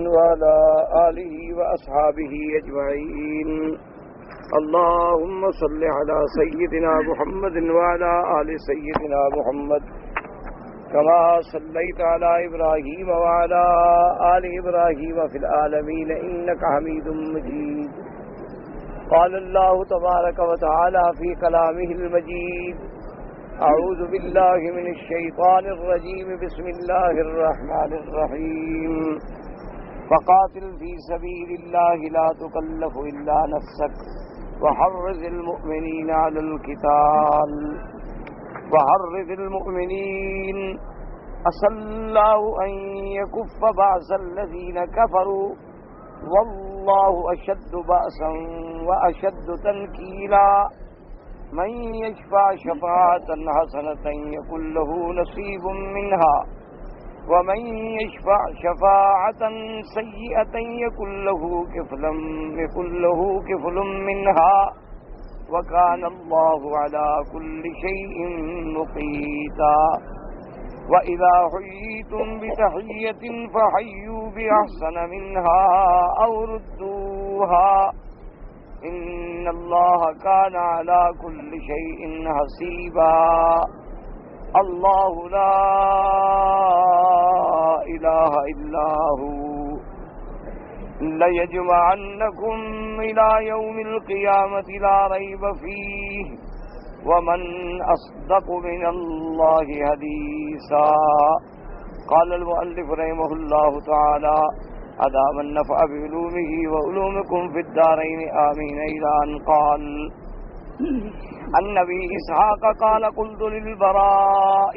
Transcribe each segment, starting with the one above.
وعلى آله وأصحابه أجمعين. اللهم صل على سيدنا محمد وعلى آل سيدنا محمد كما صليت على إبراهيم وعلى آل إبراهيم في العالمين إنك حميد مجيد. قال الله تبارك وتعالى في كلامه المجيد: أعوذ بالله من الشيطان الرجيم. بسم الله الرحمن الرحيم. فقاتل في سبيل الله لا تكلف إلا نفسك وحرض المؤمنين على القتال وحرض المؤمنين عسى الله أن يكف بأس الذين كفروا والله أشد بأسا وأشد تنكيلا. من يشفع شفاعة حسنة يكن له نصيب منها ومن يشفع شفاعة سيئة يكن له كفل منها وكان الله على كل شيء مقيتا. وإذا حييتم بتحية فحيوا بأحسن منها أو ردوها إن الله كان على كل شيء حسيبا. الله لا إله إلا هو ليجمعنكم إلى يوم القيامة لا ريب فيه ومن أصدق من الله حديثا. قال المؤلف رحمه الله تعالى: أدام النفع بعلومه وعلومكم في الدارين آمين. إلى أن قال: النبي إسحاق قال: قلت للبراء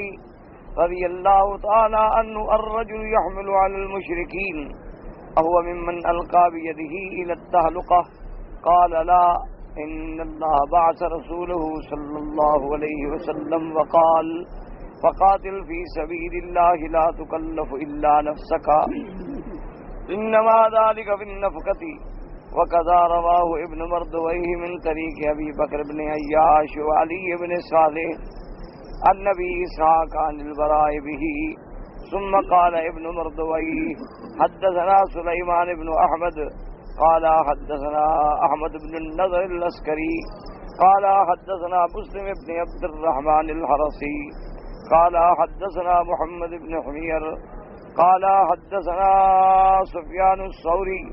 رضي الله تعالى عنه: الرجل يحمل على المشركين أهو ممن ألقى بيده إلى التهلكة؟ قال: لا، إن الله بعث رسوله صلى الله عليه وسلم وقال: فقاتل في سبيل الله لا تكلف إلا نفسك إنما ذلك في النفقة. وكذا رواه ابن مردويه من طريق أبي بكر بن عياش وعلي بن صالح النبي إسحاق عن البراء به. ثم قال ابن مردويه: حدثنا سليمان بن أحمد قال حدثنا أحمد بن النضر العسكري قال حدثنا مسلم بن عبد الرحمن الحرسي قال حدثنا محمد بن حمير قال حدثنا سفيان الثوري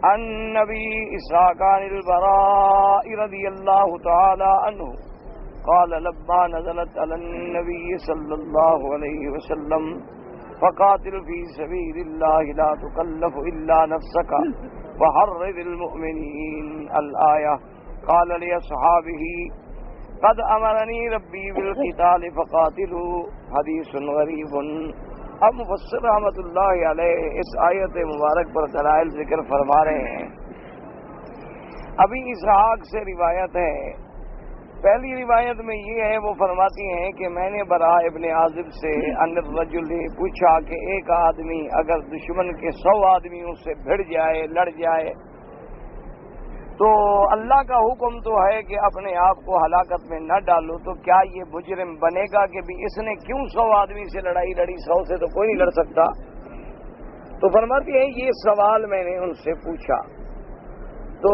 عن نبي إسحاق عن البراء رضي الله تعالى عنه قال: لما نزلت على النبي صلى الله عليه وسلم: فقاتل في سبيل الله لا تكلف إلا نفسك وحرض المؤمنين الآية، قال لأصحابه: قد أمرني ربي بالقتال فقاتلوا. حدیث غریب. اب مفسر رحمۃ اللہ علیہ اس آیت مبارک پر دلائل ذکر فرما رہے ہیں. ابھی اسحاق سے روایت ہے. پہلی روایت میں یہ ہے، وہ فرماتی ہیں کہ میں نے براء ابن عازب سے ان الرجل پوچھا کہ ایک آدمی اگر دشمن کے 100 آدمیوں سے بھڑ جائے، لڑ جائے، تو اللہ کا حکم تو ہے کہ اپنے آپ کو ہلاکت میں نہ ڈالو، تو کیا یہ مجرم بنے گا کہ بھی اس نے کیوں 100 آدمی سے لڑائی لڑی؟ 100 سے تو کوئی نہیں لڑ سکتا. تو فرماتی ہے یہ سوال میں نے ان سے پوچھا تو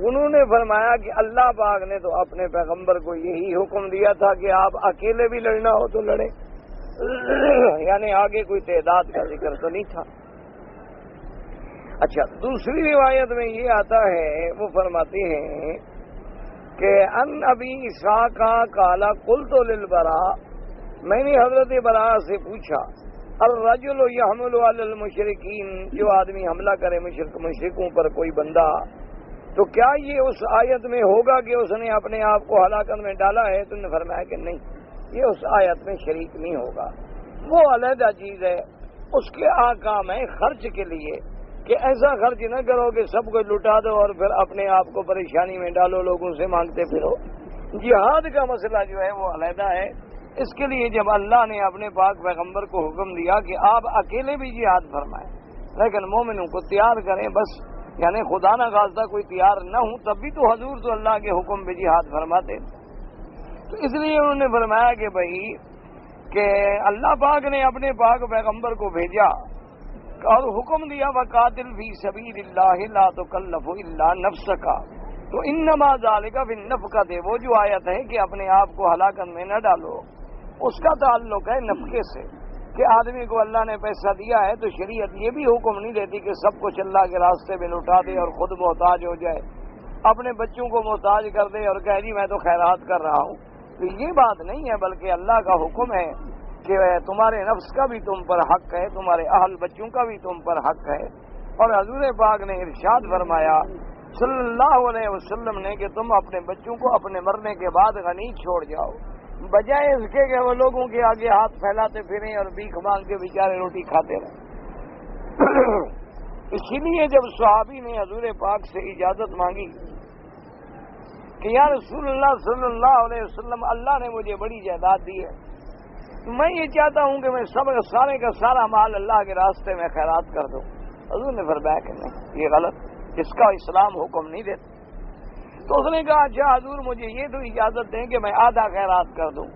انہوں نے فرمایا کہ اللہ پاک نے تو اپنے پیغمبر کو یہی حکم دیا تھا کہ آپ اکیلے بھی لڑنا ہو تو لڑیں، یعنی آگے کوئی تعداد کا ذکر تو نہیں تھا. اچھا، دوسری روایت میں یہ آتا ہے، وہ فرماتے ہیں کہ ان ابی اسحاق قال قلت للبراء، میں نے حضرت براء سے پوچھا: الرجل يحمل على المشرکین، جو آدمی حملہ کرے مشرکوں پر کوئی بندہ، تو کیا یہ اس آیت میں ہوگا کہ اس نے اپنے آپ کو ہلاکت میں ڈالا ہے؟ تو نے فرمایا کہ نہیں، یہ اس آیت میں شریک نہیں ہوگا، وہ علیحدہ چیز ہے. اس کے احکام ہیں خرچ کے لیے کہ ایسا خرچ نہ کرو کہ سب کو لٹا دو اور پھر اپنے آپ کو پریشانی میں ڈالو، لوگوں سے مانگتے پھرو. جہاد کا مسئلہ جو ہے وہ علیحدہ ہے. اس کے لیے جب اللہ نے اپنے پاک پیغمبر کو حکم دیا کہ آپ اکیلے بھی جہاد فرمائیں لیکن مومنوں کو تیار کریں، بس یعنی خدا نہ خواستہ کوئی تیار نہ ہوں تب بھی تو حضور تو اللہ کے حکم پہ جہاد فرماتے. تو اس لیے انہوں نے فرمایا کہ بھائی کہ اللہ پاک نے اپنے پاک پیغمبر کو بھیجا اور حکم دیا وقاتل فی سبیل اللہ لا تکلف الا نفسک، تو انما ذالک بالنفقۃ، وہ جو آیت ہے کہ اپنے آپ کو ہلاکت میں نہ ڈالو، اس کا تعلق ہے نفقے سے، کہ آدمی کو اللہ نے پیسہ دیا ہے تو شریعت یہ بھی حکم نہیں دیتی کہ سب کچھ اللہ کے راستے میں لٹا دے اور خود محتاج ہو جائے، اپنے بچوں کو محتاج کر دے اور کہہ جی میں تو خیرات کر رہا ہوں، تو یہ بات نہیں ہے، بلکہ اللہ کا حکم ہے کہ تمہارے نفس کا بھی تم پر حق ہے، تمہارے اہل بچوں کا بھی تم پر حق ہے۔ اور حضور پاک نے ارشاد فرمایا صلی اللہ علیہ وسلم نے کہ تم اپنے بچوں کو اپنے مرنے کے بعد غنی چھوڑ جاؤ، بجائے اس کے کہ وہ لوگوں کے آگے ہاتھ پھیلاتے پھریں اور بھیک مانگ کے بیچارے روٹی کھاتے رہیں۔ اسی لیے جب صحابی نے حضور پاک سے اجازت مانگی کہ یا رسول اللہ صلی اللہ علیہ وسلم، اللہ نے مجھے بڑی جائیداد دی ہے، میں یہ چاہتا ہوں کہ میں سارے کا سارا مال اللہ کے راستے میں خیرات کر دوں، حضور نے فرمایا کہ نہیں، یہ غلط، اس کا اسلام حکم نہیں دیتا۔ تو اس نے کہا اچھا حضور مجھے یہ تو اجازت دیں کہ میں آدھا خیرات کر دوں،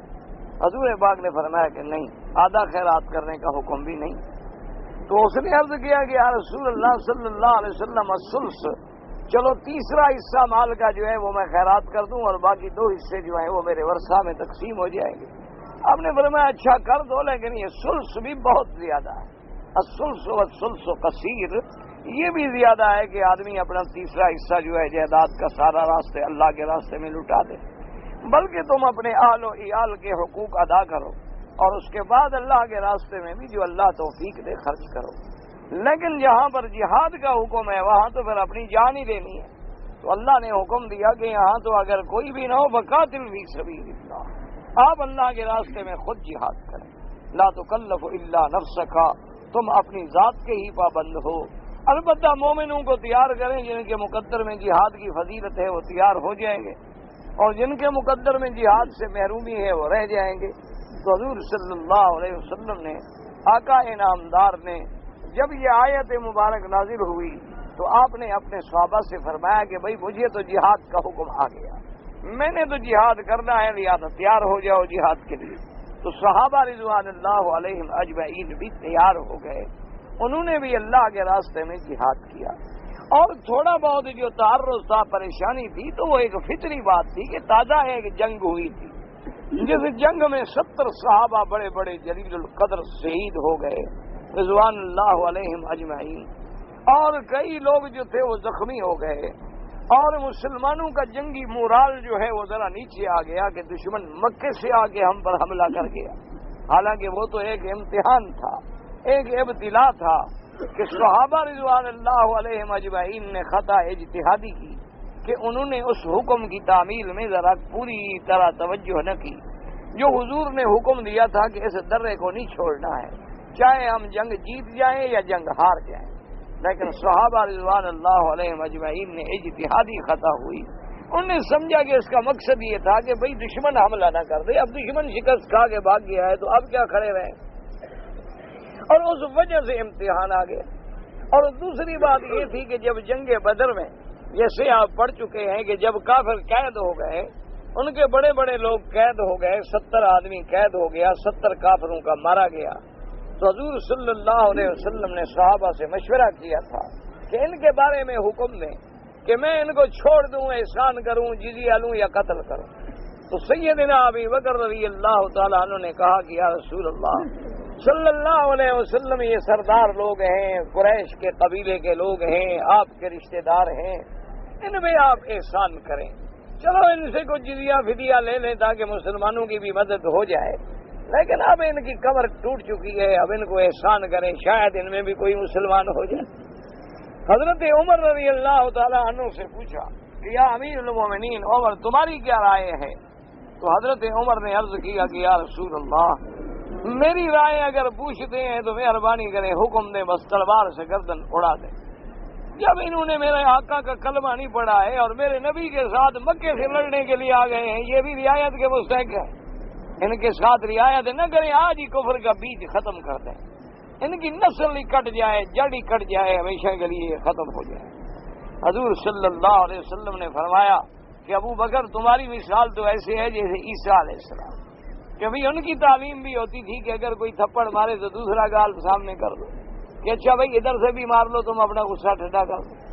حضور پاک نے فرمایا کہ نہیں، آدھا خیرات کرنے کا حکم بھی نہیں۔ تو اس نے عرض کیا کہ یا رسول اللہ صلی اللہ علیہ وسلم الثلث، چلو تیسرا حصہ مال کا جو ہے وہ میں خیرات کر دوں اور باقی 2 حصے جو ہیں وہ میرے ورثہ میں تقسیم ہو جائیں گے۔ آپ نے فرمایا اچھا کر دو، لیکن یہ ثلث بھی بہت زیادہ ہے، الثلث والثلث کثیر، یہ بھی زیادہ ہے کہ آدمی اپنا تیسرا حصہ جو ہے جائیداد کا سارا راستے اللہ کے راستے میں لٹا دے، بلکہ تم اپنے اہل و عیال کے حقوق ادا کرو اور اس کے بعد اللہ کے راستے میں بھی جو اللہ توفیق دے خرچ کرو۔ لیکن جہاں پر جہاد کا حکم ہے وہاں تو پھر اپنی جان ہی دینی ہے، تو اللہ نے حکم دیا کہ یہاں تو اگر کوئی بھی نہ ہو فقاتل فی سبیل اللہ، آپ اللہ کے راستے میں خود جہاد کریں، لا تکلف الا نفسک، تم اپنی ذات کے ہی پابند ہو۔ البتہ مومنوں کو تیار کریں، جن کے مقدر میں جہاد کی فضیلت ہے وہ تیار ہو جائیں گے، اور جن کے مقدر میں جہاد سے محرومی ہے وہ رہ جائیں گے۔ تو حضور صلی اللہ علیہ وسلم نے، آقا انعامدار نے، جب یہ آیت مبارک نازل ہوئی تو آپ نے اپنے صحابہ سے فرمایا کہ بھائی مجھے تو جہاد کا حکم آ گیا، میں نے تو جہاد کرنا ہے، لہٰذا تیار ہو جاؤ جہاد کے لیے۔ تو صحابہ رضوان اللہ علیہم اجمعین بھی تیار ہو گئے، انہوں نے بھی اللہ کے راستے میں جہاد کیا، اور تھوڑا بہت جو تعرض تھا، پریشانی تھی، تو وہ ایک فطری بات تھی کہ تازہ ایک جنگ ہوئی تھی، جس جنگ میں 70 صحابہ بڑے بڑے جلیل القدر شہید ہو گئے رضوان اللہ علیہم اجمعین، اور کئی لوگ جو تھے وہ زخمی ہو گئے، اور مسلمانوں کا جنگی مورال جو ہے وہ ذرا نیچے آ گیا کہ دشمن مکے سے آ کے ہم پر حملہ کر گیا۔ حالانکہ وہ تو ایک امتحان تھا، ایک ابتلا تھا کہ صحابہ رضوان اللہ علیہم اجمعین نے خطا اجتہادی کی کہ انہوں نے اس حکم کی تعمیل میں ذرا پوری طرح توجہ نہ کی، جو حضور نے حکم دیا تھا کہ اس درے کو نہیں چھوڑنا ہے، چاہے ہم جنگ جیت جائیں یا جنگ ہار جائیں۔ لیکن صحابہ رضوان اللہ علیہم اجمعین نے اجتہادی خطا ہوئی، انہوں نے سمجھا کہ اس کا مقصد یہ تھا کہ بھئی دشمن حملہ نہ کر دے، اب دشمن شکست کھا کے بھاگ گیا ہے تو اب کیا کھڑے رہیں، اور اس وجہ سے امتحان آ گیا۔ اور دوسری بات یہ تھی کہ جب جنگ بدر میں، جیسے آپ پڑھ چکے ہیں کہ جب کافر قید ہو گئے، ان کے بڑے بڑے لوگ قید ہو گئے، 70 آدمی قید ہو گیا، 70 کافروں کا مارا گیا، تو حضور صلی اللہ علیہ وسلم نے صحابہ سے مشورہ کیا تھا کہ ان کے بارے میں حکم دیں کہ میں ان کو چھوڑ دوں، احسان کروں، جزیہ لوں یا قتل کروں۔ تو سیدنا ابی بکر رضی اللہ تعالیٰ عنہ نے کہا کہ یا رسول اللہ صلی اللہ علیہ وسلم، یہ سردار لوگ ہیں، قریش کے قبیلے کے لوگ ہیں، آپ کے رشتہ دار ہیں، ان میں آپ احسان کریں، چلو ان سے کچھ جزیہ فدیہ لے لیں تاکہ مسلمانوں کی بھی مدد ہو جائے، لیکن اب ان کی کمر ٹوٹ چکی ہے، اب ان کو احسان کریں، شاید ان میں بھی کوئی مسلمان ہو جائے۔ حضرت عمر رضی اللہ تعالیٰ عنہ سے پوچھا کہ یا امیر المومنین عمر، تمہاری کیا رائے ہے؟ تو حضرت عمر نے عرض کیا کہ یا رسول اللہ، میری رائے اگر پوچھتے ہیں تو مہربانی کریں، حکم دیں، بس تلوار سے گردن اڑا دیں۔ جب انہوں نے میرے آقا کا کلمہ نہیں پڑھا ہے اور میرے نبی کے ساتھ مکے سے لڑنے کے لیے آ گئے ہیں، یہ بھی رعایت کے مستحق ہے، ان کے ساتھ رعایت نہ کریں، آج ہی کفر کا بیج ختم کر دیں، ان کی نسل ہی کٹ جائے، جڑ ہی کٹ جائے، ہمیشہ کے لیے ختم ہو جائے۔ حضور صلی اللہ علیہ وسلم نے فرمایا کہ ابو بکر، تمہاری مثال تو ایسے ہے جیسے عیسیٰ علیہ السلام، کہ بھئی ان کی تعلیم بھی ہوتی تھی کہ اگر کوئی تھپڑ مارے تو دوسرا گال سامنے کر دو، کہ اچھا بھائی ادھر سے بھی مار لو، تم اپنا غصہ ٹھنڈا کر دو۔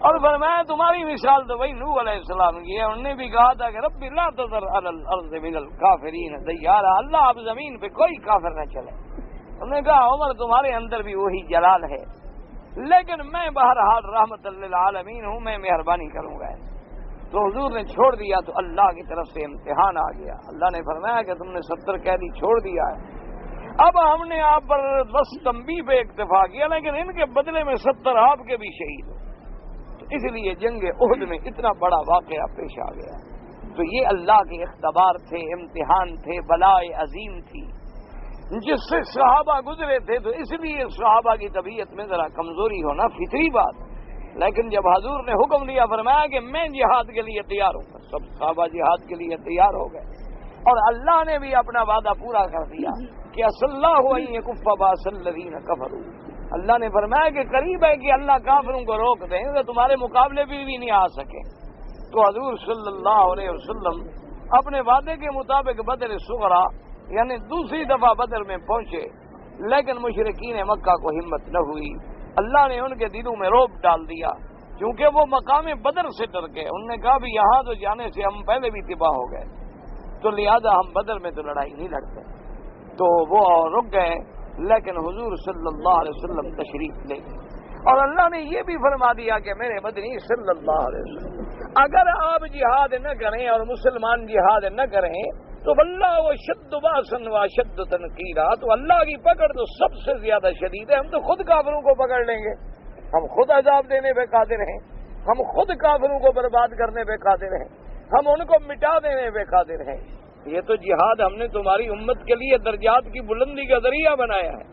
اور فرمایا تمہاری مثال تو وہی نوح علیہ السلام کی ہے، انہوں نے بھی کہا تھا کہ رب لا تذر علی الارض من الکافرین دیارا، اللہ اب زمین پہ کوئی کافر نہ چلے۔ انہوں نے کہا عمر تمہارے اندر بھی وہی جلال ہے، لیکن میں بہرحال رحمت للعالمین ہوں، میں مہربانی کروں گا۔ تو حضور نے چھوڑ دیا تو اللہ کی طرف سے امتحان آ گیا۔ اللہ نے فرمایا کہ تم نے 70 قیدی چھوڑ دیا ہے، اب ہم نے آپ پر بس تنبیہ پہ اکتفا کیا، لیکن ان کے بدلے میں 70 آپ کے بھی شہید ہو۔ تو اس لیے جنگ احد میں اتنا بڑا واقعہ پیش آ گیا۔ تو یہ اللہ کے اختبار تھے، امتحان تھے، بلائے عظیم تھی جس سے صحابہ گزرے تھے۔ تو اس لیے صحابہ کی طبیعت میں ذرا کمزوری ہونا فطری بات، لیکن جب حضور نے حکم دیا، فرمایا کہ میں جہاد کے لیے تیار ہوں، سب صحابہ جہاد کے لیے تیار ہو گئے۔ اور اللہ نے بھی اپنا وعدہ پورا کر دیا کہ صلی اللہ علیہ کف باس الذین کفروا، اللہ نے فرمایا کہ قریب ہے کہ اللہ کافروں کو روک دیں تو تمہارے مقابلے بھی نہیں آ سکے۔ تو حضور صلی اللہ علیہ وسلم اپنے وعدے کے مطابق بدر صغریٰ یعنی دوسری دفعہ بدر میں پہنچے، لیکن مشرکین مکہ کو ہمت نہ ہوئی۔ اللہ نے ان کے دلوں میں رعب ڈال دیا، کیونکہ وہ مقام بدر سے ڈر گئے۔ انہوں نے کہا بھی یہاں تو جانے سے ہم پہلے بھی تباہ ہو گئے، تو لہذا ہم بدر میں تو لڑائی نہیں لڑتے۔ تو وہ رک گئے، لیکن حضور صلی اللہ علیہ وسلم تشریف لے گئے۔ اور اللہ نے یہ بھی فرما دیا کہ میرے مدنی صلی اللہ علیہ وسلم اگر آپ جہاد نہ کریں اور مسلمان جہاد نہ کریں تو اللہ و شد باسن و شد تنقیرا، تو اللہ کی پکڑ تو سب سے زیادہ شدید ہے۔ ہم تو خود کافروں کو پکڑ لیں گے، ہم خود عذاب دینے پہ قادر ہیں، ہم خود کافروں کو برباد کرنے پہ قادر ہیں، ہم ان کو مٹا دینے پہ قادر ہیں۔ یہ تو جہاد ہم نے تمہاری امت کے لیے درجات کی بلندی کا ذریعہ بنایا ہے،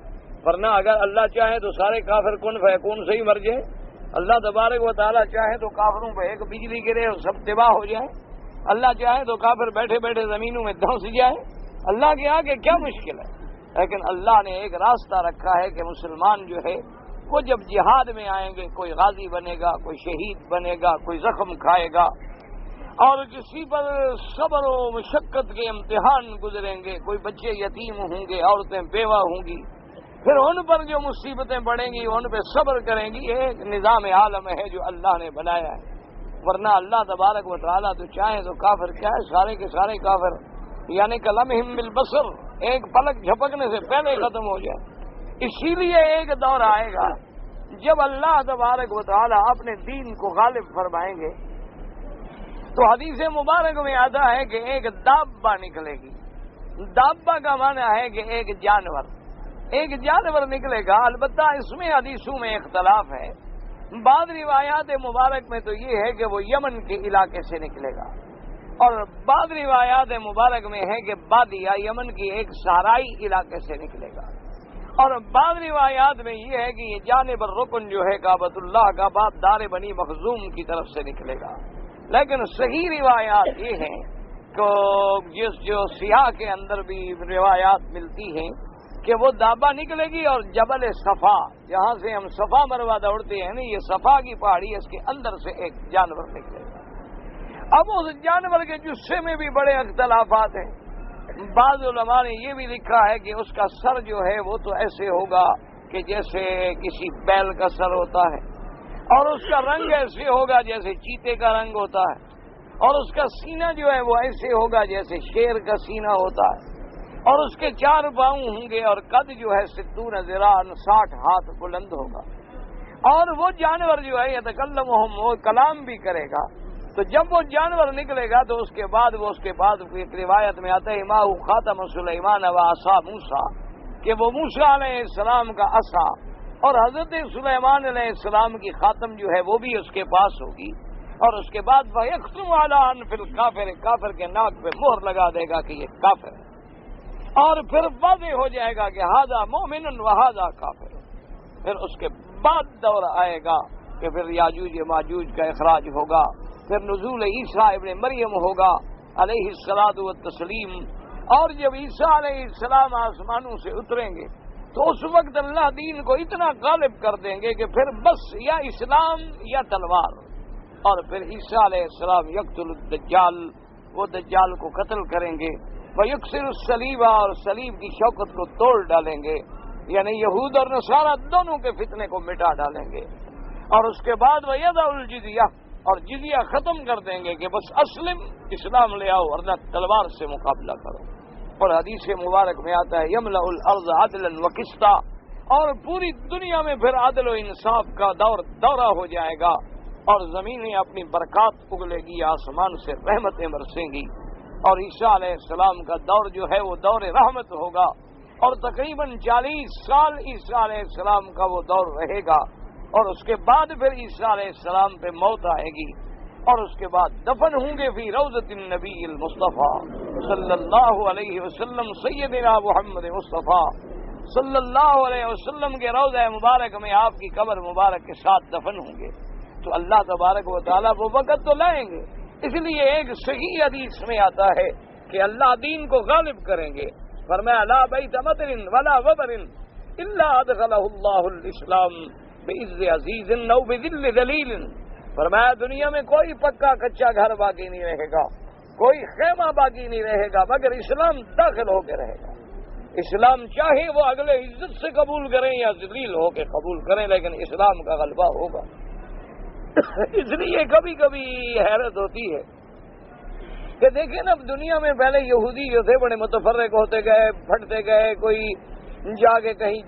ورنہ اگر اللہ چاہے تو سارے کافر کن فیکون سے ہی مر جائیں۔ اللہ تبارک و تعالیٰ چاہے تو کافروں پہ ایک بجلی گرے اور سب تباہ ہو جائے، اللہ چاہے تو کافر بیٹھے بیٹھے زمینوں میں دھنس جائے، اللہ کے آگے کیا مشکل ہے؟ لیکن اللہ نے ایک راستہ رکھا ہے کہ مسلمان جو ہے وہ جب جہاد میں آئیں گے، کوئی غازی بنے گا، کوئی شہید بنے گا، کوئی زخم کھائے گا، اور کسی پر صبر و مشقت کے امتحان گزریں گے، کوئی بچے یتیم ہوں گے، عورتیں بیوہ ہوں گی، پھر ان پر جو مصیبتیں پڑیں گی ان پہ صبر کریں گی۔ ایک نظام عالم ہے جو اللہ نے بنایا ہے، ورنہ اللہ تبارک و تعالیٰ تو چاہے تو کافر کیا ہے، سارے کے سارے کافر یعنی کلمہم بالبصر، ایک پلک جھپکنے سے پہلے ختم ہو جائے۔ اسی لیے ایک دور آئے گا جب اللہ تبارک و تعالیٰ اپنے دین کو غالب فرمائیں گے، تو حدیث مبارک میں آتا ہے کہ ایک دابہ نکلے گی۔ دابہ کا معنی ہے کہ ایک جانور نکلے گا۔ البتہ اس میں حدیثوں میں اختلاف ہے، بعض روایات مبارک میں تو یہ ہے کہ وہ یمن کے علاقے سے نکلے گا، اور بعض روایات مبارک میں ہے کہ بادیہ یمن کی ایک صحرائی علاقے سے نکلے گا، اور بعض روایات میں یہ ہے کہ یہ جانب الرکن جو ہے کعبۃ اللہ کا باب دار بنی مخزوم کی طرف سے نکلے گا۔ لیکن صحیح روایات یہ ہیں کہ جو سیاہ کے اندر بھی روایات ملتی ہیں کہ وہ دابہ نکلے گی اور جبل صفا، جہاں سے ہم صفا مروا دوڑتے ہیں نا، یہ صفا کی پہاڑی، اس کے اندر سے ایک جانور نکلے گا۔ اب اس جانور کے جسے میں بھی بڑے اختلافات ہیں۔ بعض علماء نے یہ بھی لکھا ہے کہ اس کا سر جو ہے وہ تو ایسے ہوگا کہ جیسے کسی بیل کا سر ہوتا ہے، اور اس کا رنگ ایسے ہوگا جیسے چیتے کا رنگ ہوتا ہے، اور اس کا سینہ جو ہے وہ ایسے ہوگا جیسے شیر کا سینہ ہوتا ہے، اور اس کے 4 پاؤں ہوں گے، اور قد جو ہے 60 ذراع 60 ہاتھ بلند ہوگا۔ اور وہ جانور جو ہے یتکلمہم، وہ کلام بھی کرے گا۔ تو جب وہ جانور نکلے گا تو اس کے بعد ایک روایت میں آتا ہے ماہ خاتم سلیمان و عصا موسیٰ، کہ وہ موسیٰ علیہ السلام کا عصا اور حضرت سلیمان علیہ السلام کی خاتم جو ہے وہ بھی اس کے پاس ہوگی، اور اس کے بعد وَيَخْتُمُ عَلَىٰ أَنْفِ الْكَافِرِ، کافر کے ناک پہ مہر لگا دے گا کہ یہ کافر ہے، اور پھر واضح ہو جائے گا کہ ھذا مؤمن وھذا کافر۔ پھر اس کے بعد دور آئے گا کہ پھر یاجوج ماجوج کا اخراج ہوگا، پھر نزول عیسیٰ ابن مریم ہوگا علیہ الصلاۃ والتسلیم، اور جب عیسیٰ علیہ السلام آسمانوں سے اتریں گے تو اس وقت اللہ دین کو اتنا غالب کر دیں گے کہ پھر بس یا اسلام یا تلوار، اور پھر عیسیٰ علیہ السلام یقتل الدجال، وہ دجال کو قتل کریں گے، وَيُكْسِرُ الصَّلِيبَ، اور صلیب کی شوکت کو توڑ ڈالیں گے، یعنی یہود اور نصارہ دونوں کے فتنے کو مٹا ڈالیں گے، اور اس کے بعد وَيَضَعُ الْجِزْيَةَ، اور جزیہ ختم کر دیں گے کہ بس اسلم، اسلام لے آؤ ورنہ تلوار سے مقابلہ کرو۔ اور حدیث مبارک میں آتا ہے یملأ الارض عدلا وقسطا، اور پوری دنیا میں پھر عدل و انصاف کا دورہ ہو جائے گا، اور زمینیں اپنی برکات اگلے گی، آسمان سے رحمتیں برسیں گی، اور عیسیٰ علیہ السلام کا دور جو ہے وہ دور رحمت ہوگا، اور تقریباً 40 سال عیسیٰ علیہ السلام کا وہ دور رہے گا، اور اس کے بعد پھر عیسیٰ علیہ السلام پہ موت آئے گی، اور اس کے بعد دفن ہوں گے فی روضۃ النبی المصطفیٰ صلی اللہ علیہ وسلم، سیدنا محمد مصطفیٰ صلی اللہ علیہ وسلم کے روضہ مبارک میں آپ کی قبر مبارک کے ساتھ دفن ہوں گے۔ تو اللہ تبارک و تعالیٰ وہ وقت تو لائیں گے، اس لیے ایک صحیح حدیث میں آتا ہے کہ اللہ دین کو غالب کریں گے۔ فرمایا لا بیت مطر ولا وبر الا ادخلہ اللہ الاسلام بعز عزیز او بذل ذلیل۔ فرمایا دنیا میں کوئی پکا کچا گھر باقی نہیں رہے گا، کوئی خیمہ باقی نہیں رہے گا، مگر اسلام داخل ہو کے رہے گا۔ اسلام چاہے وہ اگلے عزت سے قبول کریں یا ذلیل ہو کے قبول کریں، لیکن اسلام کا غلبہ ہوگا۔ اس لیے کبھی کبھی حیرت ہوتی ہے کہ دیکھیں نا، دنیا میں پہلے یہودی جو تھے بڑے متفرق ہوتے گئے، پھٹتے گئے، کوئی جا کے کہیں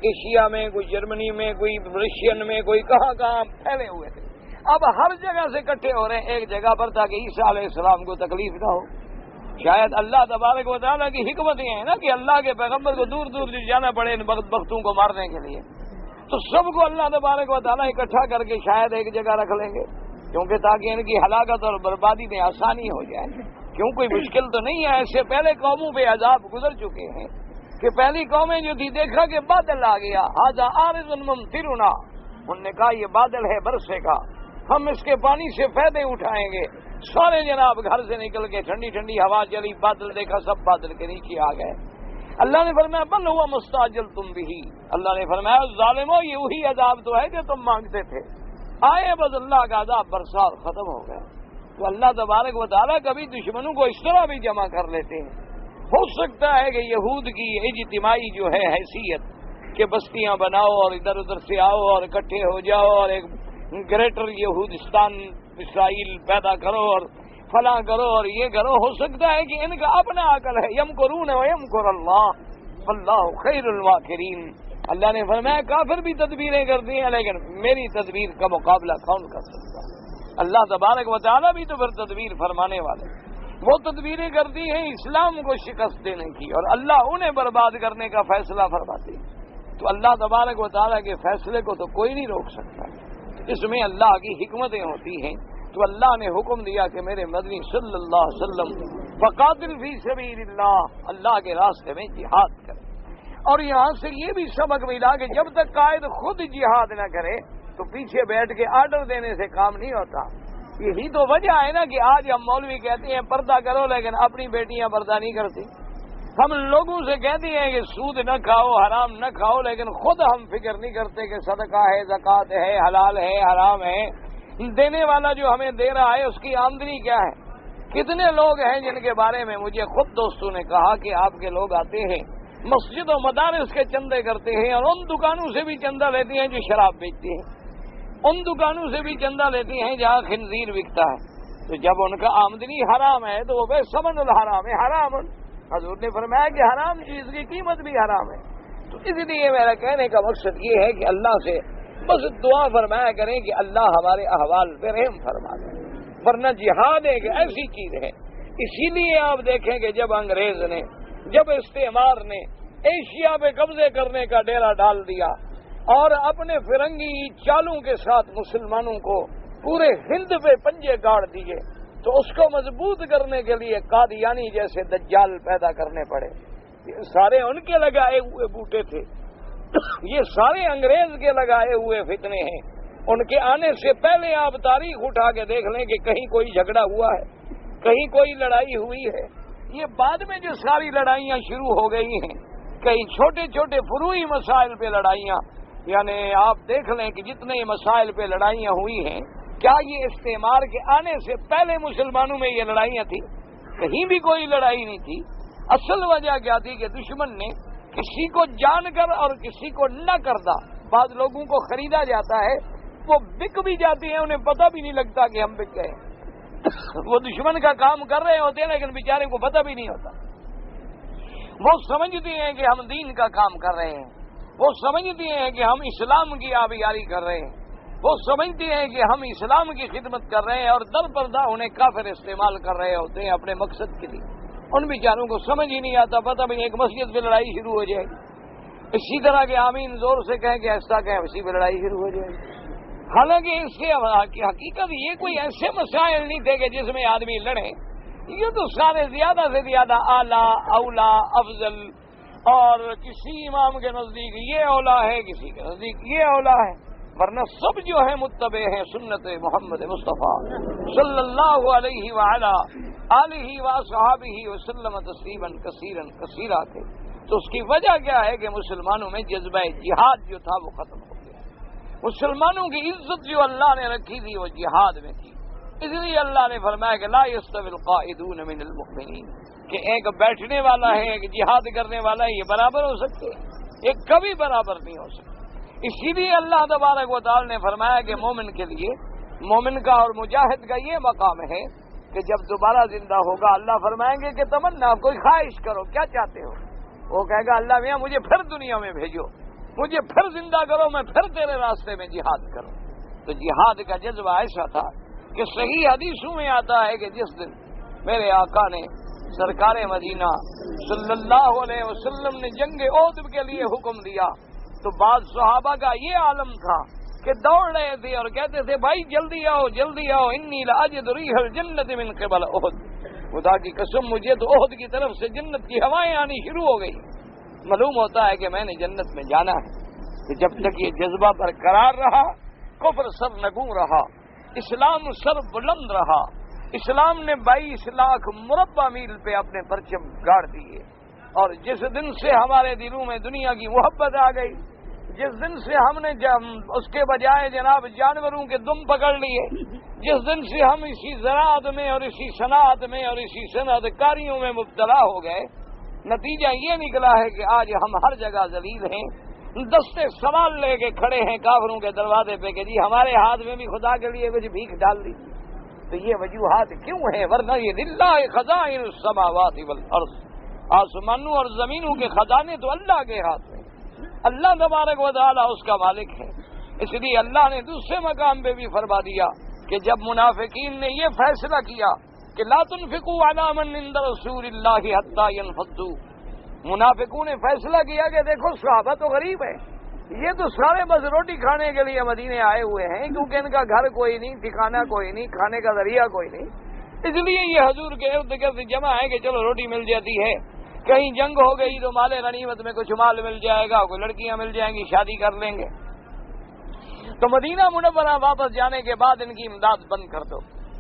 ایشیا میں، کوئی جرمنی میں، کوئی رشین میں، کوئی کہاں پھیلے ہوئے تھے۔ اب ہر جگہ سے اکٹھے ہو رہے ہیں ایک جگہ پر تاکہ عیسیٰ علیہ السلام کو تکلیف نہ ہو۔ شاید اللہ تبارک و تعالیٰ کی حکمت یہ ہے نا کہ اللہ کے پیغمبر کو دور دور جانا پڑے ان بختوں کو مارنے کے لیے، تو سب کو اللہ تبارک و تعالیٰ اکٹھا کر کے شاید ایک جگہ رکھ لیں گے، کیونکہ تاکہ ان کی ہلاکت اور بربادی میں آسانی ہو جائے۔ کیوں کوئی مشکل تو نہیں ہے، ایسے پہلے قوموں پہ عذاب گزر چکے ہیں کہ پہلی قومیں جو تھی دیکھا کہ بادل آ گیا، ھذا عارض ممطرنا، انہوں نے کہا یہ بادل ہے برسے کا، ہم اس کے پانی سے فائدے اٹھائیں گے۔ سارے جناب گھر سے نکل کے ٹھنڈی ٹھنڈی ہوا چلی، بادل دیکھا، سب بادل کے نیچے آ گئے۔ اللہ نے فرمایا بل ہوا مستعجلتم بہ، اللہ نے فرمایا ظالمو یہ وہی عذاب تو ہے جو تم مانگتے تھے، آئے بس اللہ کا عذاب برسا اور ختم ہو گیا۔ تو اللہ تبارک و تعالیٰ کبھی دشمنوں کو اس طرح بھی جمع کر لیتے ہیں۔ ہو سکتا ہے کہ یہود کی اجتماعی جو ہے حیثیت کہ بستیاں بناؤ اور ادھر ادھر سے آؤ اور اکٹھے ہو جاؤ اور ایک گریٹر یہودستان اسرائیل پیدا کرو اور فلاں کرو اور یہ کرو، ہو سکتا ہے کہ ان کا اپنا عقل ہے، یمکرون ویمکر اللہ واللہ خیر الماکرین۔ اللہ نے فرمایا کافر بھی تدبیریں کرتی ہیں لیکن میری تدبیر کا مقابلہ کون کر سکتا ہے؟ اللہ تبارک و تعالیٰ بھی تو پھر تدبیر فرمانے والے، وہ تدبیریں کرتی ہیں اسلام کو شکست دینے کی، اور اللہ انہیں برباد کرنے کا فیصلہ فرماتے ہیں۔ تو اللہ تبارک و تعالیٰ کے فیصلے کو تو کوئی نہیں روک سکتا، اس میں اللہ کی حکمتیں ہوتی ہیں۔ تو اللہ نے حکم دیا کہ میرے مدنی صلی اللہ علیہ وسلم فقاتل فی سبیل اللہ، اللہ کے راستے میں جہاد کرے۔ اور یہاں سے یہ بھی سبق ملا کہ جب تک قائد خود جہاد نہ کرے تو پیچھے بیٹھ کے آرڈر دینے سے کام نہیں ہوتا۔ یہی تو وجہ ہے نا کہ آج ہم مولوی کہتے ہیں پردہ کرو لیکن اپنی بیٹیاں پردہ نہیں کرتی، ہم لوگوں سے کہتے ہیں کہ سود نہ کھاؤ، حرام نہ کھاؤ، لیکن خود ہم فکر نہیں کرتے کہ صدقہ ہے، زکوٰۃ ہے، حلال ہے، حرام ہے، دینے والا جو ہمیں دے رہا ہے اس کی آمدنی کیا ہے۔ کتنے لوگ ہیں جن کے بارے میں مجھے خود دوستوں نے کہا کہ آپ کے لوگ آتے ہیں مسجد و مدارس کے چندے کرتے ہیں اور ان دکانوں سے بھی چندہ لیتے ہیں جو شراب بیچتے ہیں، ان دکانوں سے بھی چندہ لیتے ہیں جہاں خنزیر بکتا ہے۔ تو جب ان کا آمدنی حرام ہے تو وہ بے ثمن الحرام ہے، حرام۔ حضور نے فرمایا کہ حرام چیز کی قیمت بھی حرام ہے۔ تو اس لیے میرا کہنے کا مقصد یہ ہے کہ اللہ سے بس دعا فرمایا کریں کہ اللہ ہمارے احوال پہ رحم فرما دے، ورنہ جہاد ایک ایسی چیز ہے۔ اسی لیے آپ دیکھیں کہ جب انگریز نے، جب استعمار نے ایشیا پہ قبضے کرنے کا ڈیرا ڈال دیا اور اپنے فرنگی چالوں کے ساتھ مسلمانوں کو پورے ہند پہ پنجے گاڑ دیے، تو اس کو مضبوط کرنے کے لیے قادیانی جیسے دجال پیدا کرنے پڑے۔ یہ سارے ان کے لگائے ہوئے بوٹے تھے، یہ سارے انگریز کے لگائے ہوئے فتنے ہیں۔ ان کے آنے سے پہلے آپ تاریخ اٹھا کے دیکھ لیں کہ کہیں کوئی جھگڑا ہوا ہے، کہیں کوئی لڑائی ہوئی ہے۔ یہ بعد میں جو ساری لڑائیاں شروع ہو گئی ہیں، کئی چھوٹے چھوٹے فروعی مسائل پہ لڑائیاں، یعنی آپ دیکھ لیں کہ جتنے مسائل پہ لڑائیاں ہوئی ہیں، کیا یہ استعمار کے آنے سے پہلے مسلمانوں میں یہ لڑائیاں تھیں؟ کہیں بھی کوئی لڑائی نہیں تھی۔ اصل وجہ کیا تھی کہ دشمن نے کسی کو جان کر اور کسی کو نہ کرنا. بعض لوگوں کو خریدا جاتا ہے، وہ بک بھی جاتے ہیں، انہیں پتہ بھی نہیں لگتا کہ ہم بک گئے. وہ دشمن کا کام کر رہے ہوتے ہیں لیکن بیچارے کو پتہ بھی نہیں ہوتا. وہ سمجھتے ہیں کہ ہم دین کا کام کر رہے ہیں، وہ سمجھتے ہیں کہ ہم اسلام کی آبیاری کر رہے ہیں، وہ سمجھتے ہیں کہ ہم اسلام کی خدمت کر رہے ہیں، اور در پردہ انہیں کافر استعمال کر رہے ہوتے ہیں اپنے مقصد کے لیے. ان بیچاروں کو سمجھ ہی نہیں آتا، پتہ بھی ایک مسجد پہ لڑائی شروع ہو جائے گی، اسی طرح کے آمین زور سے کہیں کہ ایسا کہیں، اسی پہ لڑائی شروع ہو جائے گی. حالانکہ اس کے حقیقت یہ کوئی ایسے مسائل نہیں تھے کہ جس میں آدمی لڑے. یہ تو سارے زیادہ سے زیادہ اعلیٰ، اولا، افضل، اور کسی امام کے نزدیک یہ اولا ہے، کسی کے نزدیک یہ اولا ہے، ورنہ سب جو ہے متبع ہیں سنت محمد مصطفیٰ صلی اللہ علیہ وعلا آلہ وصحابہ وسلم تسلیما کثیرا کثیرا تھے. تو اس کی وجہ کیا ہے کہ مسلمانوں میں جذبہ جہاد جو تھا وہ ختم ہو گیا. مسلمانوں کی عزت جو اللہ نے رکھی تھی وہ جہاد میں تھی. اس لیے اللہ نے فرمایا کہ لا یستوی القاعدون من المؤمنین، کہ ایک بیٹھنے والا ہے ایک جہاد کرنے والا ہے، یہ برابر ہو سکتے، ایک کبھی برابر نہیں ہو سکتے. اسی لیے اللہ تبارک و تعالی نے فرمایا کہ مومن کے لیے، مومن کا اور مجاہد کا یہ مقام ہے کہ جب دوبارہ زندہ ہوگا اللہ فرمائیں گے کہ تمنا کوئی خواہش کرو، کیا چاہتے ہو؟ وہ کہے گا اللہ میاں مجھے پھر دنیا میں بھیجو، مجھے پھر زندہ کرو، میں پھر تیرے راستے میں جہاد کروں. تو جہاد کا جذبہ ایسا تھا کہ صحیح حدیثوں میں آتا ہے کہ جس دن میرے آقا نے سرکار مدینہ صلی اللہ علیہ وسلم نے جنگ احد کے لیے حکم دیا تو بعض صحابہ کا یہ عالم تھا کہ دوڑ رہے تھے اور کہتے تھے بھائی جلدی آؤ جلدی آؤ، انی لاجد ریح الجنت من قبل احد. خدا کی قسم مجھے تو احد کی طرف سے جنت کی ہوائیں آنی شروع ہو گئی. معلوم ہوتا ہے کہ میں نے جنت میں جانا ہے. کہ جب تک یہ جذبہ برقرار رہا، کفر سر نگوں رہا، اسلام سر بلند رہا. اسلام نے 22 لاکھ مربع میل پہ اپنے پرچم گاڑ دیے. اور جس دن سے ہمارے دلوں میں دنیا کی محبت آ گئی، جس دن سے ہم نے اس کے بجائے جناب جانوروں کے دم پکڑ لیے، جس دن سے ہم اسی زراعت میں اور اسی صنعت میں اور اسی صنعت کاریوں میں مبتلا ہو گئے، نتیجہ یہ نکلا ہے کہ آج ہم ہر جگہ ذلیل ہیں. دستے سوال لے کے کھڑے ہیں کافروں کے دروازے پہ کہ جی ہمارے ہاتھ میں بھی خدا کے لیے کچھ بھیک ڈال دی. تو یہ وجوہات کیوں ہیں؟ ورنہ یہ للہ خزائن السماوات والارض، آسمانوں اور زمینوں کے خزانے تو اللہ کے ہاتھ میں، اللہ تبارک و تعالی اس کا مالک ہے. اس لیے اللہ نے دوسرے مقام پہ بھی فرما دیا کہ جب منافقین نے یہ فیصلہ کیا کہ لا تنفقوا علی من عند رسول اللہ حتی ينفضوا، منافقوں نے فیصلہ کیا کہ دیکھو صحابہ تو غریب ہیں، یہ تو سارے بس روٹی کھانے کے لیے مدینے آئے ہوئے ہیں کیونکہ ان کا گھر کوئی نہیں، ٹھکانہ کوئی نہیں، کھانے کا ذریعہ کوئی نہیں، اس لیے یہ حضور کے ارد گرد جمع ہے کہ چلو روٹی مل جاتی ہے، کہیں جنگ ہو گئی تو مال غنیمت میں کچھ مال مل جائے گا، کوئی لڑکیاں مل جائیں گی، شادی کر لیں گے. تو مدینہ منورہ واپس جانے کے بعد ان کی امداد بند کر دو.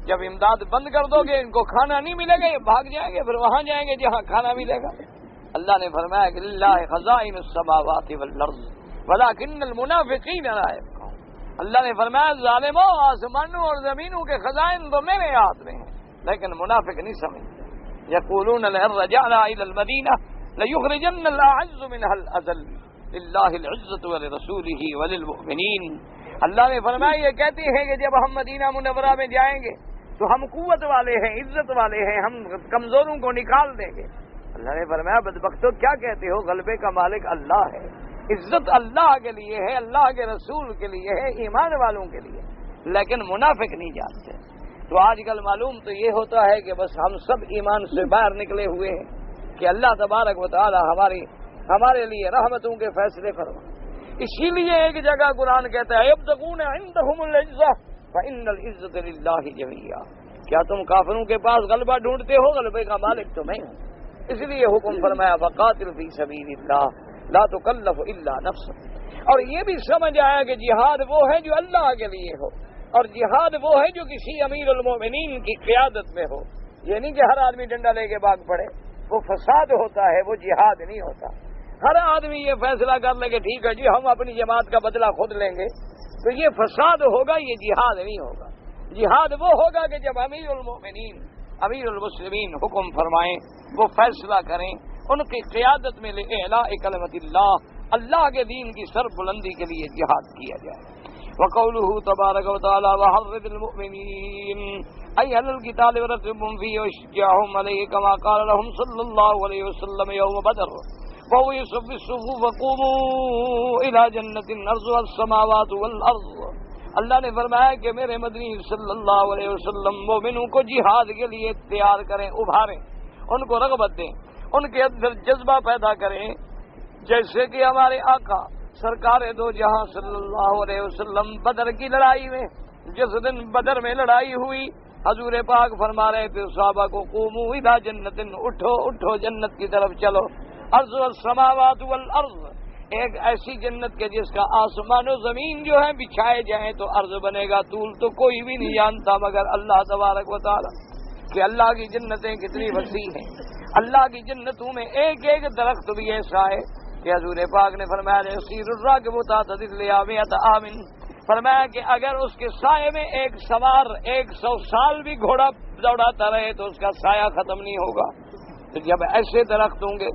جب امداد بند کر دو گے ان کو کھانا نہیں ملے گا، یہ بھاگ جائیں گے، پھر وہاں جائیں گے جہاں کھانا ملے گا. اللہ نے فرمایا کہ للہ خزائن السماوات والارض ولکن المنافقین لا یفقہون. اللہ نے فرمایا ظالموں آسمانوں اور زمینوں کے خزائن تو میرے ہاتھ میں ہیں لیکن منافق نہیں سمجھتے. یقولون لئن رجعنا الى المدینہ لیخرجن الاعز منها الاذل للہ العزة ولرسولہ وللمؤمنین. اللہ نے فرمایا یہ کہتے ہیں کہ جب ہم مدینہ منورہ میں جائیں گے تو ہم قوت والے ہیں، عزت والے ہیں، ہم کمزوروں کو نکال دیں گے. اللہ نے فرمایا بدبختو کیا کہتے ہو، غلبے کا مالک اللہ ہے، عزت اللہ کے لیے ہے، اللہ کے رسول کے لیے ہے، ایمان والوں کے لیے، لیکن منافق نہیں جانتے. تو آج کل معلوم تو یہ ہوتا ہے کہ بس ہم سب ایمان سے باہر نکلے ہوئے ہیں کہ اللہ تبارک و تعالی ہمارے لیے رحمتوں کے فیصلے فرما. اسی لیے ایک جگہ قرآن کہتا ہے یبتغون عندهم العزہ فإن العزة للہ جميعا. کیا تم کافروں کے پاس غلبہ ڈھونڈتے ہو؟ غلبے کا مالک تو میں ہوں. اس لیے حکم فرمایا فقاتل فی سبیل اللہ لا تکلف الا نفسک. اور یہ بھی سمجھ آیا کہ جہاد وہ ہے جو اللہ کے لیے ہو، اور جہاد وہ ہے جو کسی امیر المومنین کی قیادت میں ہو. یہ نہیں کہ ہر آدمی ڈنڈا لے کے بھاگ پڑے، وہ فساد ہوتا ہے، وہ جہاد نہیں ہوتا. ہر آدمی یہ فیصلہ کر لے کہ ٹھیک ہے جی ہم اپنی جماعت کا بدلہ خود لیں گے، تو یہ فساد ہوگا، یہ جہاد نہیں ہوگا. جہاد وہ ہوگا کہ جب امیر المومنین، امیر المسلمین حکم فرمائیں، وہ فیصلہ کریں، ان کی قیادت میں لِإِعْلَاءِ كَلِمَةِ اللَّهِ، اللہ کے دین کی سر بلندی کے لیے جہاد کیا جائے۔ وقوله تبارک و تعالی وحرض المؤمنین ای علی القتال ورغبهم فیہ وشجعهم علیہ کما قال لهم صلی اللہ علیہ وسلم یوم بدر وهو يصف الصفوف وقوموا الى جنۃ عرضها السماوات والارض۔ اللہ نے فرمایا کہ میرے مدنی صلی اللہ علیہ وسلم مومنوں کو جہاد کے لیے تیار کریں، ابھاریں، ان کو رغبت دیں، ان کے اندر جذبہ پیدا کریں، جیسے کہ ہمارے آقا سرکار دو جہاں صلی اللہ علیہ وسلم بدر کی لڑائی میں، جس دن بدر میں لڑائی ہوئی، حضور پاک فرما رہے تھے صحابہ کو قوموا الی جنۃ، اٹھو اٹھو جنت کی طرف چلو، ارض السماوات والارض، ایک ایسی جنت کے جس کا آسمان و زمین جو ہے بچھائے جائیں تو عرض بنے گا، طول تو کوئی بھی نہیں جانتا مگر اللہ تبارک و تعالی، کہ اللہ کی جنتیں کتنی وسیع ہیں۔ اللہ کی جنتوں میں ایک ایک درخت بھی ایسا ہے کہ حضور پاک نے فرمایا یسیر الراکب تحت ظل مئۃ عام، فرمایا کہ اگر اس کے سائے میں ایک سوار 100 سال بھی گھوڑا دوڑاتا رہے تو اس کا سایہ ختم نہیں ہوگا۔ تو جب ایسے درخت ہوں گے،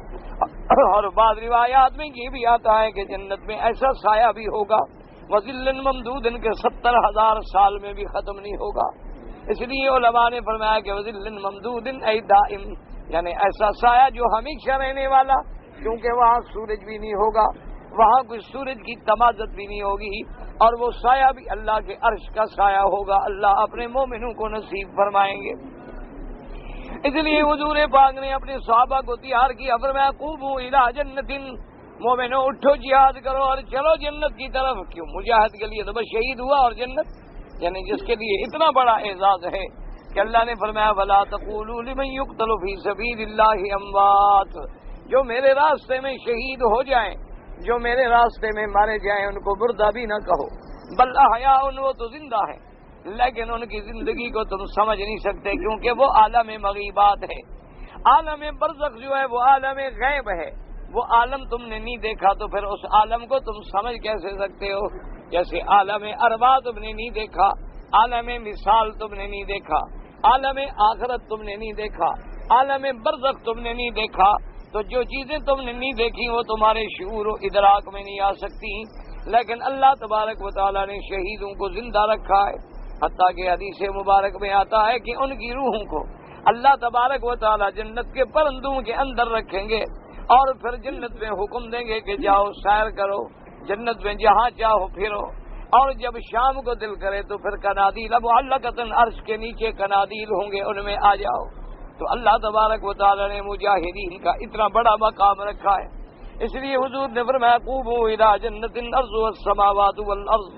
اور بعض روایات میں یہ بھی آتا ہے کہ جنت میں ایسا سایہ بھی ہوگا وظل ممدود کے 70,000 سال میں بھی ختم نہیں ہوگا۔ اس لیے علماء نے فرمایا کہ وظل ممدود ای دائم، یعنی ایسا سایہ جو ہمیشہ رہنے والا، کیونکہ وہاں سورج بھی نہیں ہوگا، وہاں کوئی سورج کی تمازت بھی نہیں ہوگی، اور وہ سایہ بھی اللہ کے عرش کا سایہ ہوگا۔ اللہ اپنے مومنوں کو نصیب فرمائیں گے۔ اس لیے حضور پاک نے اپنے صحابہ کو تیار کیا، فرمایا قوموا الی جنۃ، مومنوں اٹھو جہاد کرو اور چلو جنت کی طرف۔ کیوں؟ مجاہد کے لیے تو بس شہید ہوا اور جنت، یعنی جس کے لیے اتنا بڑا اعزاز ہے کہ اللہ نے فرمایا ولا تقولوا لمن يقتل فی سبیل اللہ اموات، جو میرے راستے میں شہید ہو جائیں، جو میرے راستے میں مارے جائیں، ان کو مردہ بھی نہ کہو، بل احیاء، وہ تو زندہ ہیں، لیکن ان کی زندگی کو تم سمجھ نہیں سکتے کیونکہ وہ عالم مغیبات ہے۔ عالم برزخ جو ہے وہ عالم غیب ہے، وہ عالم تم نے نہیں دیکھا تو پھر اس عالم کو تم سمجھ کیسے سکتے ہو؟ جیسے عالم ارواح تم نے نہیں دیکھا، عالم مثال تم نے نہیں دیکھا، عالم آخرت تم نے نہیں دیکھا، عالم برزخ تم نے نہیں دیکھا، تو جو چیزیں تم نے نہیں دیکھی وہ تمہارے شعور و ادراک میں نہیں آ سکتی، لیکن اللہ تبارک و تعالیٰ نے شہیدوں کو زندہ رکھا ہے، حتیٰ کہ حدیث مبارک میں آتا ہے کہ ان کی روحوں کو اللہ تبارک و تعالیٰ جنت کے پرندوں کے اندر رکھیں گے اور پھر جنت میں حکم دیں گے کہ جاؤ سیر کرو، جنت میں جہاں چاہو پھرو، اور جب شام کو دل کرے تو پھر کنادیل معلقۃ، عرش کے نیچے کنادیل ہوں گے، ان میں آ جاؤ۔ تو اللہ تبارک و تعالی نے مجاہدین کا اتنا بڑا مقام رکھا ہے، اس لیے حضور نے فرمایا قوموا الی جنۃ عرضها السماوات والارض،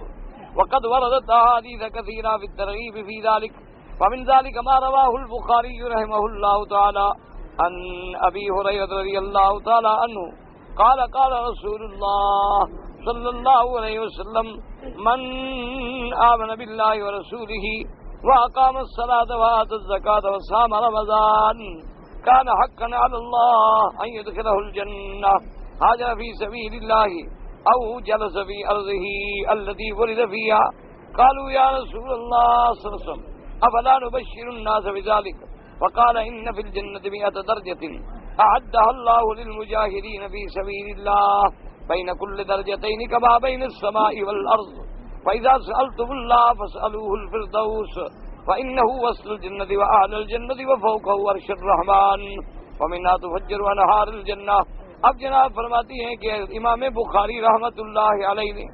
وقد وردت احادیث کثیرہ فی الترغیب فی ذلک، ومن ذلك ما رواه البخاری رحمہ اللہ تعالی عن ابی ہریرہ رضی اللہ تعالی عنہ قال قال رسول اللہ صلی اللہ علیہ وسلم من آمن باللہ ورسولہ وأقام الصلاة وآتى الزكاة وصام رمضان كان حقا على الله أن يدخله الجنة، هاجر في سبيل الله أو جلس في أرضه التي ولد فيها، قالوا يا رسول الله صلى الله عليه وسلم أفلا نبشر الناس بذلك؟ وقال إن في الجنة 100 درجة أعدها الله للمجاهدين في سبيل الله بين كل درجتين كما بين السماء والأرض، فإذا سألتم الله فاسألوه الفردوس فإنه وسط الجنة وأعلى الجنة وفوقه عرش الرحمن ومنها تفجر أنهار الجنة۔ اب جناب فرماتی ہیں کہ امام بخاری رحمت اللہ علیہ نے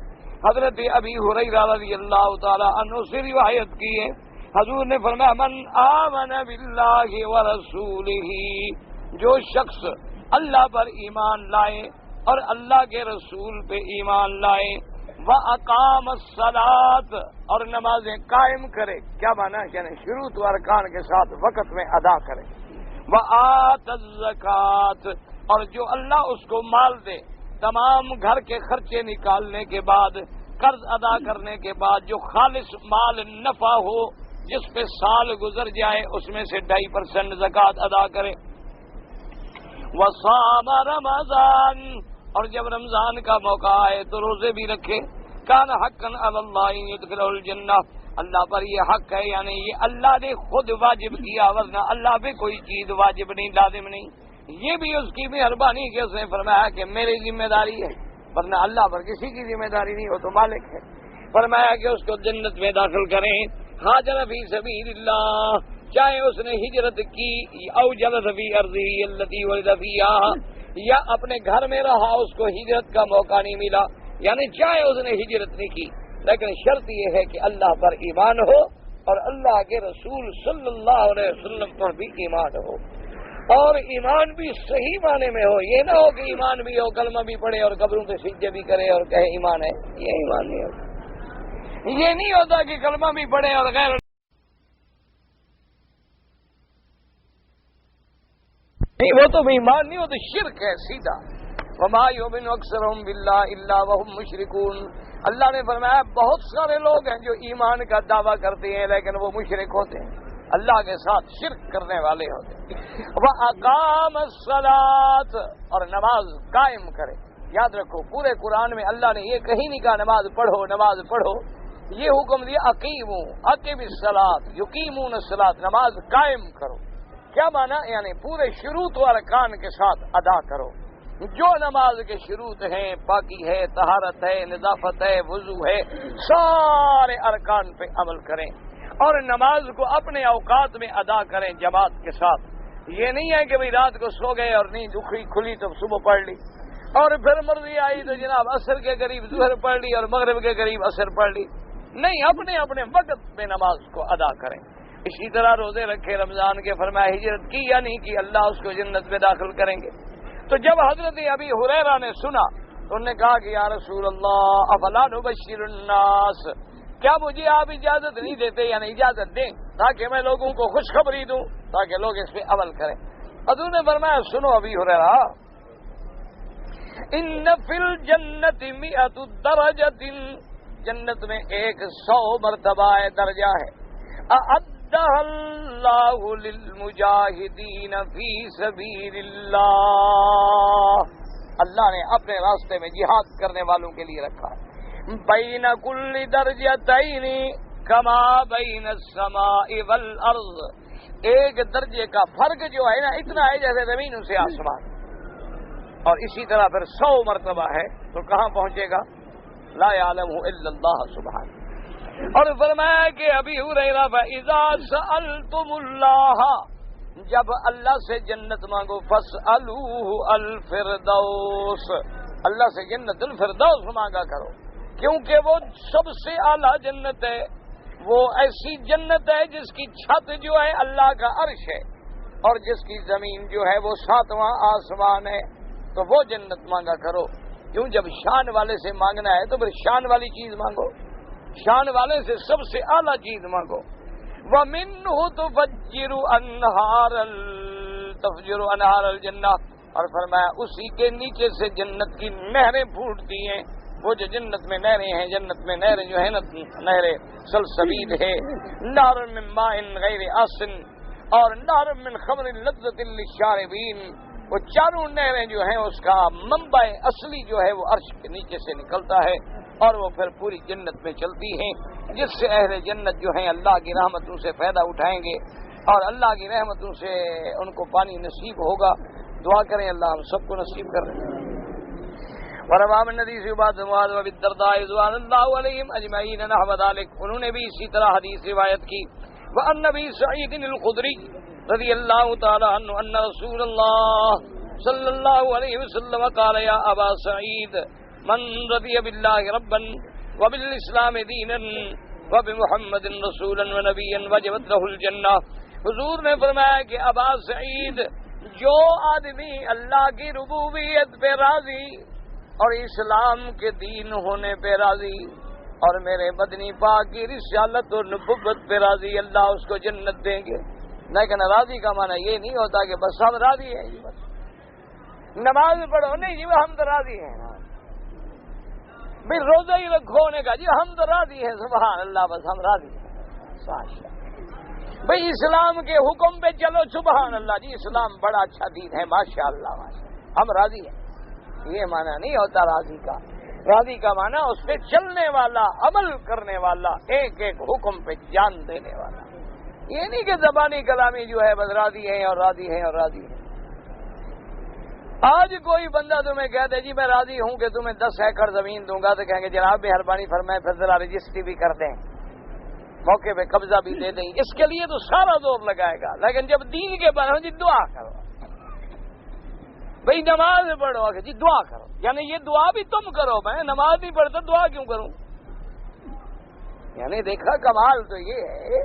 حضرت ابی ہریرہ رضی اللہ تعالی عنہ سے روایت کی ہے، حضور نے فرمایا من آمن باللہ ورسولہ، جو شخص اللہ پر ایمان لائے اور اللہ کے رسول پہ ایمان لائے، وَأَقَامَ الصَّلَاةَ، اور نمازیں قائم کرے، کیا معنی ہے؟ یعنی شروط و ارکان کے ساتھ وقت میں ادا کرے، وَآتَى الزَّكَاةَ، اور جو اللہ اس کو مال دے، تمام گھر کے خرچے نکالنے کے بعد، قرض ادا کرنے کے بعد جو خالص مال نفع ہو جس پہ سال گزر جائے اس میں سے 2.5% زکوٰۃ ادا کرے، وَصَامَ رَمَضَانَ، اور جب رمضان کا موقع آئے تو روزے بھی رکھے، کان حقا علی اللہ یدخلہ الجنہ، اللہ پر یہ حق ہے، یعنی یہ اللہ نے خود واجب کیا، ورنہ اللہ پہ کوئی چیز واجب نہیں، لازم نہیں، یہ بھی اس کی مہربانی کہ اس نے فرمایا کہ میری ذمہ داری ہے، ورنہ اللہ پر کسی کی ذمہ داری نہیں، وہ تو مالک ہے۔ فرمایا کہ اس کو جنت میں داخل کریں، ہاجر فی سبیل اللہ، چاہے اس نے ہجرت کی او جلس فی ارضہ التی ولد فیہا، یا اپنے گھر میں رہا اس کو ہجرت کا موقع نہیں ملا، یعنی چاہے اس نے ہجرت نہیں کی، لیکن شرط یہ ہے کہ اللہ پر ایمان ہو اور اللہ کے رسول صلی اللہ علیہ وسلم پر بھی ایمان ہو، اور ایمان بھی صحیح معنی میں ہو۔ یہ نہ ہو کہ ایمان بھی ہو، کلمہ بھی پڑھے اور قبروں پہ سجدے بھی کرے اور کہے ایمان ہے، یہ ایمان نہیں ہوتا۔ یہ نہیں ہوتا کہ کلمہ بھی پڑھے اور غیر نہیں، وہ تو ایمان نہیں، وہ تو شرک ہے سیدھا۔ وما یؤمن اکثرهم باللہ الا وهم مشرکون، اللہ نے فرمایا بہت سارے لوگ ہیں جو ایمان کا دعویٰ کرتے ہیں لیکن وہ مشرک ہوتے ہیں، اللہ کے ساتھ شرک کرنے والے ہوتے ہیں۔ وَأَقَامَ الصَّلَاةَ، اور نماز قائم کرے۔ یاد رکھو پورے قرآن میں اللہ نے یہ کہیں نہیں کہا نماز پڑھو نماز پڑھو، یہ حکم دیا اقیموا اقم الصلاۃ یقیمون الصلاۃ، نماز قائم کرو۔ کیا معنی؟ یعنی پورے شروط و ارکان کے ساتھ ادا کرو۔ جو نماز کے شروط ہیں، پاکی ہے، طہارت ہے، نظافت ہے، وضو ہے، سارے ارکان پہ عمل کریں اور نماز کو اپنے اوقات میں ادا کریں جماعت کے ساتھ۔ یہ نہیں ہے کہ بھئی رات کو سو گئے اور نیند کھلی تو صبح پڑھ لی، اور پھر مرضی آئی تو جناب عصر کے قریب ظہر پڑھ لی اور مغرب کے قریب عصر پڑھ لی، نہیں، اپنے اپنے وقت میں نماز کو ادا کریں۔ اسی طرح روزے رکھے رمضان کے، فرمایا ہجرت کی یا نہیں کی اللہ اس کو جنت میں داخل کریں گے۔ تو جب حضرت ابی ہریرہ نے سنا تو انہوں نے کہا کہ یا رسول اللہ افلا نبشر الناس، کیا مجھے آپ اجازت نہیں دیتے، یعنی اجازت دیں تاکہ میں لوگوں کو خوشخبری دوں تاکہ لوگ اس پہ عمل کریں۔ حضور نے فرمایا سنو ابی ہریرہ، ان فی الجنت 100 درجۃ، جنت میں 100 مرتبہ درجہ ہے، اعدها اللہ للمجاہدین فی سبیل اللہ، اللہ نے اپنے راستے میں جہاد کرنے والوں کے لیے رکھا ہے۔ بین کل درجتین کما بین السماء والارض، ایک درجے کا فرق جو ہے نا اتنا ہے جیسے زمین سے آسمان، اور اسی طرح پھر 100 مرتبہ ہے تو کہاں پہنچے گا؟ لا یعلمہ الا اللہ سبحانہ۔ اور فرمایا کہ ابی ہریرہ فاذا سألتم اللہ، جب اللہ سے جنت مانگو فاسألوہ الفردوس، اللہ سے جنت الفردوس مانگا کرو، کیونکہ وہ سب سے اعلیٰ جنت ہے، وہ ایسی جنت ہے جس کی چھت جو ہے اللہ کا عرش ہے اور جس کی زمین جو ہے وہ 7واں آسمان ہے، تو وہ جنت مانگا کرو۔ کیوں؟ جب شان والے سے مانگنا ہے تو پھر شان والی چیز مانگو، شان والے سے سب سے اعلیٰ چیز مانگو۔ وَمِنْهُ تُفَجِّرُ أَنْهَارَ الْجَنَّةِ، اور فرمایا اسی کے نیچے سے جنت کی نہریں پھوٹتی ہیں۔ وہ جو جنت میں نہریں ہیں، جنت میں نہریں جو ہے نا نہریں سلسبیل ہے، نہر من ماء غیر آسن اور نہر من خمر لذۃ للشاربین، وہ چاروں نہریں جو ہیں اس کا منبع اصلی جو ہے وہ عرش کے نیچے سے نکلتا ہے اور وہ پھر پوری جنت میں چلتی ہیں، جس سے اہل جنت جو ہیں اللہ کی رحمتوں سے فائدہ اٹھائیں گے اور اللہ کی رحمتوں سے ان کو پانی نصیب ہوگا۔ دعا کریں اللہ ہم سب کو نصیب کر دیں۔ وروا من حدیث عباد معاذ و ابی الدرداء رضوان اللہ علیہم اجمعین نحو ذلک، انہوں نے بھی اسی طرح حدیث روایت کی۔ وعن نبی سعید الخدری رضی اللہ تعالی عنہ ان رسول اللہ صلی اللہ علیہ وسلم قال یا ابا سعید من رضی باللہ ربا وبالاسلام دینا وبمحمد رسولا ونبیا وجبت لہ الجنہ، حضور نے فرمایا کہ ابا سعید، جو آدمی اللہ کی ربوبیت پہ راضی اور اسلام کے دین ہونے پہ راضی اور میرے مدنی پاک کی رسالت اور نبوت پہ راضی، اللہ اس کو جنت دیں گے۔ لیکن راضی کا معنی یہ نہیں ہوتا کہ بس ہم راضی ہیں جی، بس نماز پڑھو نہیں جی ہم تو راضی ہیں، بھی روزہ ہی رکھو نے کہا جی ہم تو راضی ہیں، سبحان اللہ، بس ہم راضی ہیں۔ بھئی اسلام کے حکم پہ چلو، سبحان اللہ جی اسلام بڑا اچھا دین ہے، ماشاء اللہ ہم راضی ہیں، یہ معنی نہیں ہوتا راضی کا۔ راضی کا معنی اس پہ چلنے والا، عمل کرنے والا، ایک ایک حکم پہ جان دینے والا، یہ نہیں کہ زبانی کلامی جو ہے بس راضی ہیں اور راضی ہیں اور راضی ہیں۔ آج کوئی بندہ تمہیں کہہ دے جی میں راضی ہوں کہ تمہیں 10 ایکڑ زمین دوں گا، تو کہیں گے جناب مہربانی فرمائے پھر ذرا رجسٹری بھی کر دیں، موقع پہ قبضہ بھی دے دیں. اس کے لیے تو سارا زور لگائے گا. لیکن جب دین کے بارے میں جی دعا کرو، بھئی نماز پڑھو کہ جی دعا کرو، یعنی یہ دعا بھی تم کرو، میں نماز نہیں پڑھتا دعا کیوں کروں؟ یعنی دیکھا کمال تو یہ ہے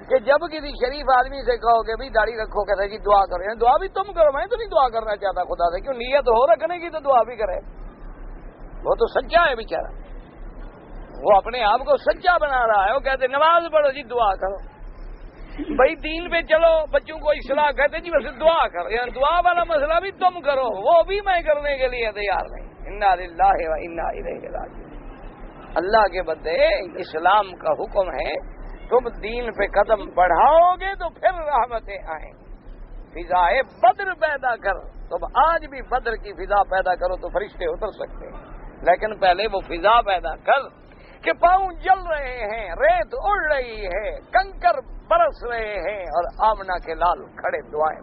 کہ جب کسی شریف آدمی سے کہو کہ بھئی داڑھی رکھو، کہتے جی دعا کرو، یعنی دعا بھی تم کرو. میں تو نہیں دعا کرنا چاہتا خدا سے، کیوں نیت ہو رکھنے کی تو دعا بھی کرے. وہ تو سچا ہے بیچارہ، وہ اپنے آپ کو سچا بنا رہا ہے. وہ کہتے نماز پڑھو جی دعا کرو. بھائی دین پہ چلو، بچوں کو اصلاح کہتے جی بس دعا کرو، یعنی دعا والا مسئلہ بھی تم کرو، وہ بھی میں کرنے کے لیے تیار نہیں. انا للہ و انا الیہ راجعون. اللہ کے بندے اسلام کا حکم ہے تم دین پہ قدم بڑھاؤ گے تو پھر رحمتیں آئیں. فضائے بدر پیدا کر. تم آج بھی بدر کی فضا پیدا کرو تو فرشتے اتر سکتے ہیں، لیکن پہلے وہ فضا پیدا کر کہ پاؤں جل رہے ہیں، ریت اڑ رہی ہے، کنکر برس رہے ہیں، اور آمنہ کے لال کھڑے دعائیں.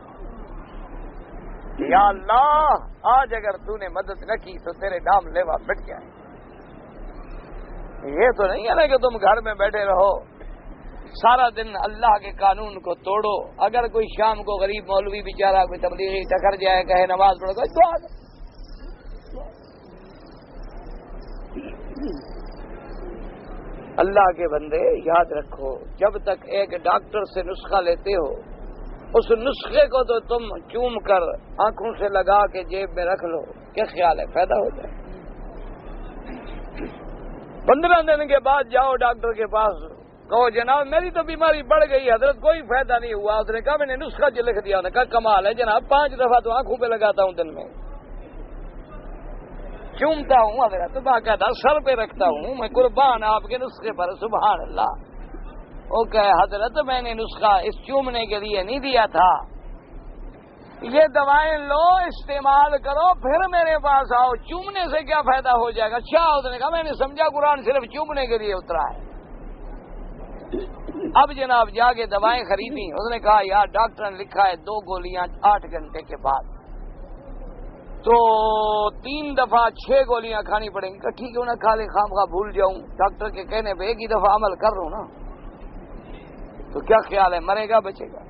یا اللہ آج اگر تو نے مدد نہ کی تو تیرے نام لیوا مٹ جائے. یہ تو نہیں ہے نا کہ تم گھر میں بیٹھے رہو سارا دن اللہ کے قانون کو توڑو. اگر کوئی شام کو غریب مولوی بیچارہ کوئی تبلیغی ٹکر جائے کہے نماز پڑھو تو دعا کرو. اللہ کے بندے یاد رکھو، جب تک ایک ڈاکٹر سے نسخہ لیتے ہو اس نسخے کو تو تم چوم کر آنکھوں سے لگا کے جیب میں رکھ لو. کیا خیال ہے پیدا ہو جائے؟ 15 دن کے بعد جاؤ ڈاکٹر کے پاس، کہو جناب میری تو بیماری بڑھ گئی حضرت، کوئی فائدہ نہیں ہوا. اس نے کہا میں نے نسخہ جو لکھ دیا. نے کہا کمال ہے جناب، 5 دفعہ تو آنکھوں پہ لگاتا ہوں دن میں، چومتا ہوں حضرت، باقاعدہ سر پہ رکھتا ہوں، میں قربان آپ کے نسخے پر. سبحان اللہ. وہ کہے حضرت میں نے نسخہ اس چومنے کے لیے نہیں دیا تھا، یہ دوائیں لو استعمال کرو پھر میرے پاس آؤ، چومنے سے کیا فائدہ ہو جائے گا؟ اچھا. اس نے کہا میں نے سمجھا قرآن صرف چومنے کے لیے اترا ہے. اب جناب جا کے دوائیں خریدی. اس نے کہا یار ڈاکٹر نے لکھا ہے 2 گولیاں 8 گھنٹے کے بعد، تو 3 دفعہ 6 گولیاں کھانی پڑیں گی. ٹھیک ہے انہیں کھا لے، خام خواہ بھول جاؤں، ڈاکٹر کے کہنے پہ ایک ہی دفعہ عمل کر رہا ہوں نا، تو کیا خیال ہے مرے گا بچے گا؟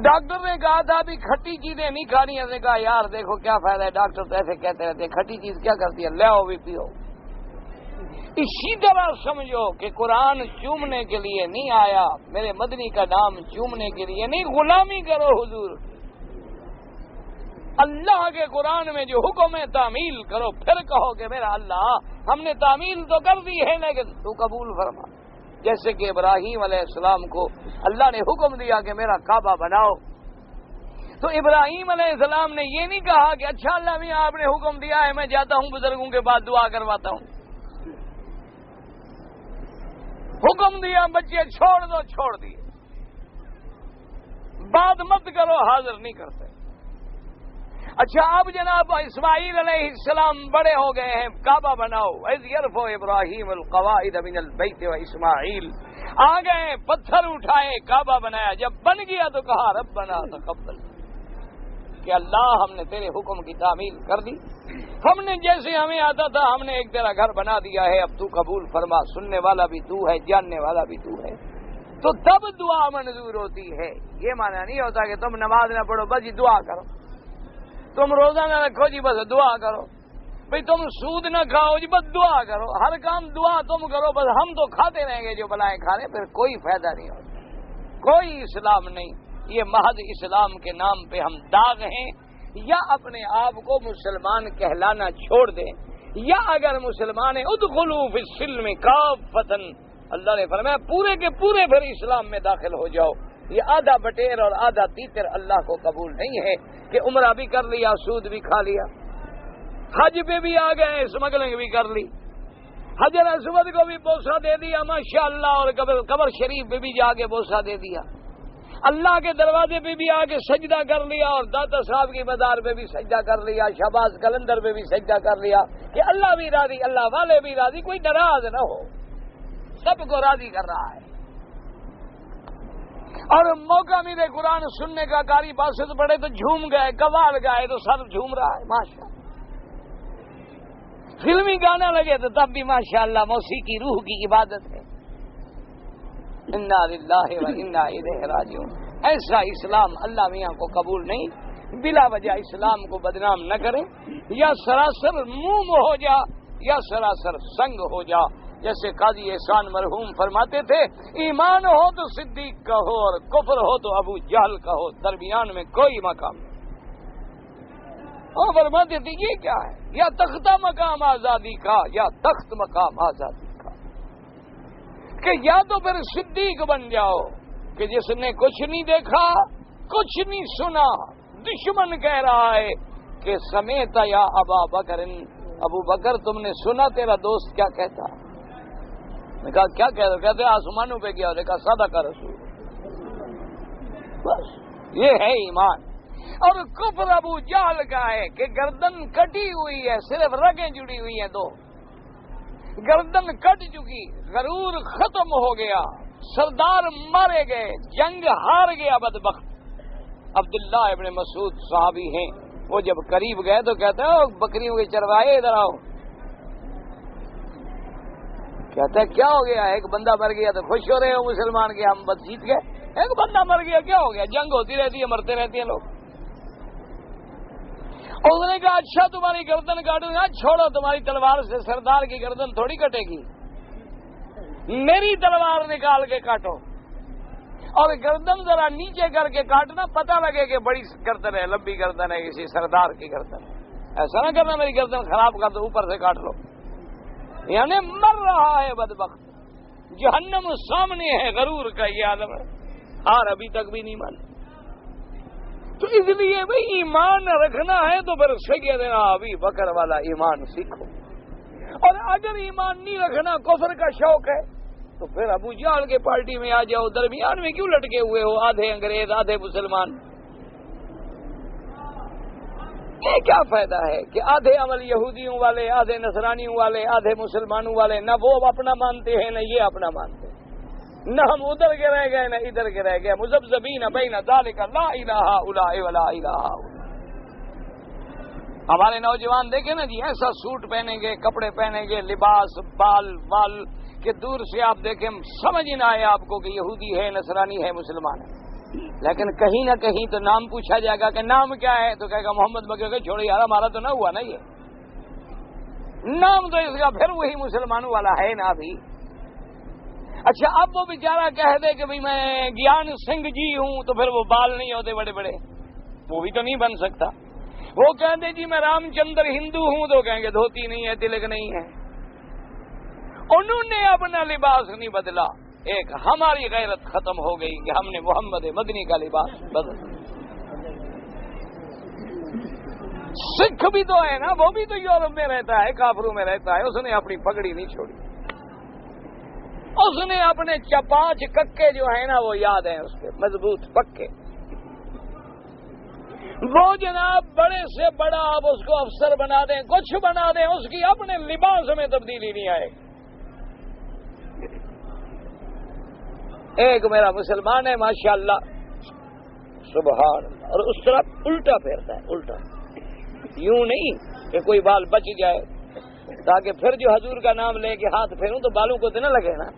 ڈاکٹر نے کہا تھا ابھی کھٹی چیزیں نہیں کھانی. اس نے کہا یار دیکھو کیا فائدہ ہے، ڈاکٹر تو ایسے کہتے رہتے ہیں کھٹی چیز کیا کرتی ہے، لے آؤ بھی پیو. اسی طرح سمجھو کہ قرآن چومنے کے لیے نہیں آیا، میرے مدنی کا نام چومنے کے لیے نہیں. غلامی کرو حضور، اللہ کے قرآن میں جو حکم ہے تعمیل کرو، پھر کہو کہ میرا اللہ ہم نے تعمیل تو کر دی ہے لیکن تو قبول فرما. جیسے کہ ابراہیم علیہ السلام کو اللہ نے حکم دیا کہ میرا کعبہ بناؤ، تو ابراہیم علیہ السلام نے یہ نہیں کہا کہ اچھا اللہ میاں آپ نے حکم دیا ہے میں جاتا ہوں بزرگوں کے بعد دعا کرواتا ہوں. حکم دیا بچے چھوڑ دو، چھوڑ دیے. بات مت کرو، حاضر نہیں کرتے. اچھا اب جناب اسماعیل علیہ السلام بڑے ہو گئے ہیں، کعبہ بناؤ. اذ یرفع ابراہیم القواعد من البیت و اسماعیل، آ گئے پتھر اٹھائے کعبہ بنایا. جب بن گیا تو کہا ربنا تقبل، کہ اللہ ہم نے تیرے حکم کی تعمیل کر دی، ہم نے جیسے ہمیں آتا تھا ہم نے ایک تیرا گھر بنا دیا ہے، اب تو قبول فرما. سننے والا بھی تو ہے، جاننے والا بھی تو ہے. تو تب دعا منظور ہوتی ہے. یہ معنی نہیں ہوتا کہ تم نماز نہ پڑھو بس جی دعا کرو، تم روزہ نہ رکھو جی بس دعا کرو، بھئی تم سود نہ کھاؤ جی بس دعا کرو، ہر کام دعا تم کرو، بس ہم تو کھاتے رہیں گے جو بلائیں کھانے، پھر کوئی فائدہ نہیں ہوتا، کوئی اسلام نہیں. یہ محض اسلام کے نام پہ ہم داغ ہیں. یا اپنے آپ کو مسلمان کہلانا چھوڑ دیں، یا اگر مسلمان ہیں ادخلوا فی السلم کافۃ، اللہ نے فرمایا پورے کے پورے پھر اسلام میں داخل ہو جاؤ. یہ آدھا بٹیر اور آدھا تیتر اللہ کو قبول نہیں ہے کہ عمرہ بھی کر لیا، سود بھی کھا لیا، حج پہ بھی آ گئے، اسمگلنگ بھی کر لی، حجر اسود کو بھی بوسہ دے دیا ماشاءاللہ، اور قبر شریف پہ بھی جا کے بوسہ دے دیا، اللہ کے دروازے پہ بھی آ کے سجدہ کر لیا، اور داتا صاحب کی مزار پہ بھی سجدہ کر لیا، شہباز کلندر پہ بھی سجدہ کر لیا کہ اللہ بھی راضی، اللہ والے بھی راضی، کوئی ناراض نہ ہو، سب کو راضی کر رہا ہے. اور موقع ملے قرآن سننے کا، قاری باسط پڑے تو جھوم گئے، قوال گائے تو سب جھوم رہا ہے ماشاء اللہ، فلمی گانا لگے تو تب بھی ماشاءاللہ موسیقی روح کی عبادت ہے۔ انا للہ و انا الیہ راجعون۔ ایسا اسلام اللہ میاں کو قبول نہیں، بلا وجہ اسلام کو بدنام نہ کریں، یا سراسر موم ہو جا یا سراسر سنگ ہو جا۔ جیسے قاضی احسان مرحوم فرماتے تھے، ایمان ہو تو صدیق کا ہو اور کفر ہو تو ابو جہل کا ہو، درمیان میں کوئی مقام نہیں۔ اور فرماتے تھے یہ کیا ہے، یا تختہ مقام آزادی کا یا تخت مقام آزادی کا، کہ یا تو پھر صدیق بن جاؤ کہ جس نے کچھ نہیں دیکھا کچھ نہیں سنا، دشمن کہہ رہا ہے کہ سمیت یا ابا بکر، ابو بکر تم نے سنا تیرا دوست کیا کہتا؟ میں کہا کیا کہہ رہا؟ کہتے آسمانوں پہ گیا، کہا صدق رسول۔ بس یہ ہے ایمان۔ اور کفر ابو جہل کا ہے کہ گردن کٹی ہوئی ہے، صرف رگیں جڑی ہوئی ہیں، دو گردن کٹ چکی، غرور ختم ہو گیا، سردار مارے گئے، جنگ ہار گیا بدبخت۔ عبداللہ ابن مسعود صحابی ہیں، وہ جب قریب گئے تو کہتے ہیں بکریوں کے چروائے ادھر آؤ۔ کہتا ہے کیا ہو گیا؟ ایک بندہ مر گیا تو خوش ہو رہے ہو مسلمان کے ہم بس جیت گئے، ایک بندہ مر گیا کیا ہو گیا؟ جنگ ہوتی رہتی ہے، مرتے رہتے ہیں لوگ۔ اس نے کہا اچھا تمہاری گردن کاٹوں گا، چھوڑو تمہاری تلوار سے سردار کی گردن تھوڑی کٹے گی، میری تلوار نکال کے کاٹو، اور گردن ذرا نیچے کر کے کاٹنا، پتہ لگے کہ بڑی گردن ہے، لمبی گردن ہے، کسی سردار کی گردن ہے۔ ایسا نہ کرنا میری گردن خراب کر دو اوپر سے کاٹ لو، یعنی مر رہا ہے بدبخت، جہنم سامنے ہے، غرور کا یہ عالم ہے، اور ابھی تک بھی نہیں مانا۔ تو اس لیے بھائی ایمان رکھنا ہے تو پھر سیدنا ابی بکر والا ایمان سیکھو، اور اگر ایمان نہیں رکھنا کفر کا شوق ہے تو پھر ابو جہل کے پارٹی میں آ جاؤ، درمیان میں کیوں لٹکے ہوئے ہو، آدھے انگریز آدھے مسلمان؟ یہ کیا فائدہ ہے کہ آدھے عمل یہودیوں والے، آدھے نصرانیوں والے، آدھے مسلمانوں والے، نہ وہ اپنا مانتے ہیں نہ یہ اپنا مانتے ہیں، نہ ہم ادھر کے رہ گئے نہ ادھر کے رہ گئے، مذبذبین بین ذالک لا الہ الا ولا الہ الا۔ ہمارے نوجوان دیکھیں نا جی، ایسا سوٹ پہنیں گے، کپڑے پہنیں گے، لباس، بال کہ دور سے آپ دیکھیں سمجھ نہ آئے آپ کو کہ یہودی ہے، نصرانی ہے، مسلمان ہے، لیکن کہیں نہ کہیں تو نام پوچھا جائے گا کہ نام کیا ہے تو کہے گا محمد بکر کے، چھوڑو یار ہمارا تو نہ ہوا نا، یہ نام تو اس کا پھر وہی مسلمانوں والا ہے نا ابھی۔ اچھا اب وہ بیچارہ کہہ دے کہ بھئی میں گیان سنگھ جی ہوں، تو پھر وہ بال نہیں ہوتے بڑے بڑے، وہ بھی تو نہیں بن سکتا۔ وہ کہہ دے جی میں رام چندر ہندو ہوں، تو کہیں گے دھوتی نہیں ہے، تلک نہیں ہے۔ انہوں نے اپنا لباس نہیں بدلا، ایک ہماری غیرت ختم ہو گئی کہ ہم نے محمد مدنی کا لباس بدلا۔ سکھ بھی تو ہے نا، وہ بھی تو یورپ میں رہتا ہے، کافروں میں رہتا ہے، اس نے اپنی پگڑی نہیں چھوڑی، اس نے اپنے چپانچ ککے جو ہیں نا وہ یاد ہیں اس کے، مضبوط پکے، وہ جناب بڑے سے بڑا آپ اس کو افسر بنا دیں، کچھ بنا دیں، اس کی اپنے لباس میں تبدیلی نہیں آئے۔ ایک میرا مسلمان ہے ماشاءاللہ سبحان اللہ، اور اس طرح الٹا پھیرتا ہے، الٹا، یوں نہیں کہ کوئی بال بچ جائے، تاکہ پھر جو حضور کا نام لے کے ہاتھ پھیروں تو بالوں کو تو نہ لگے نا۔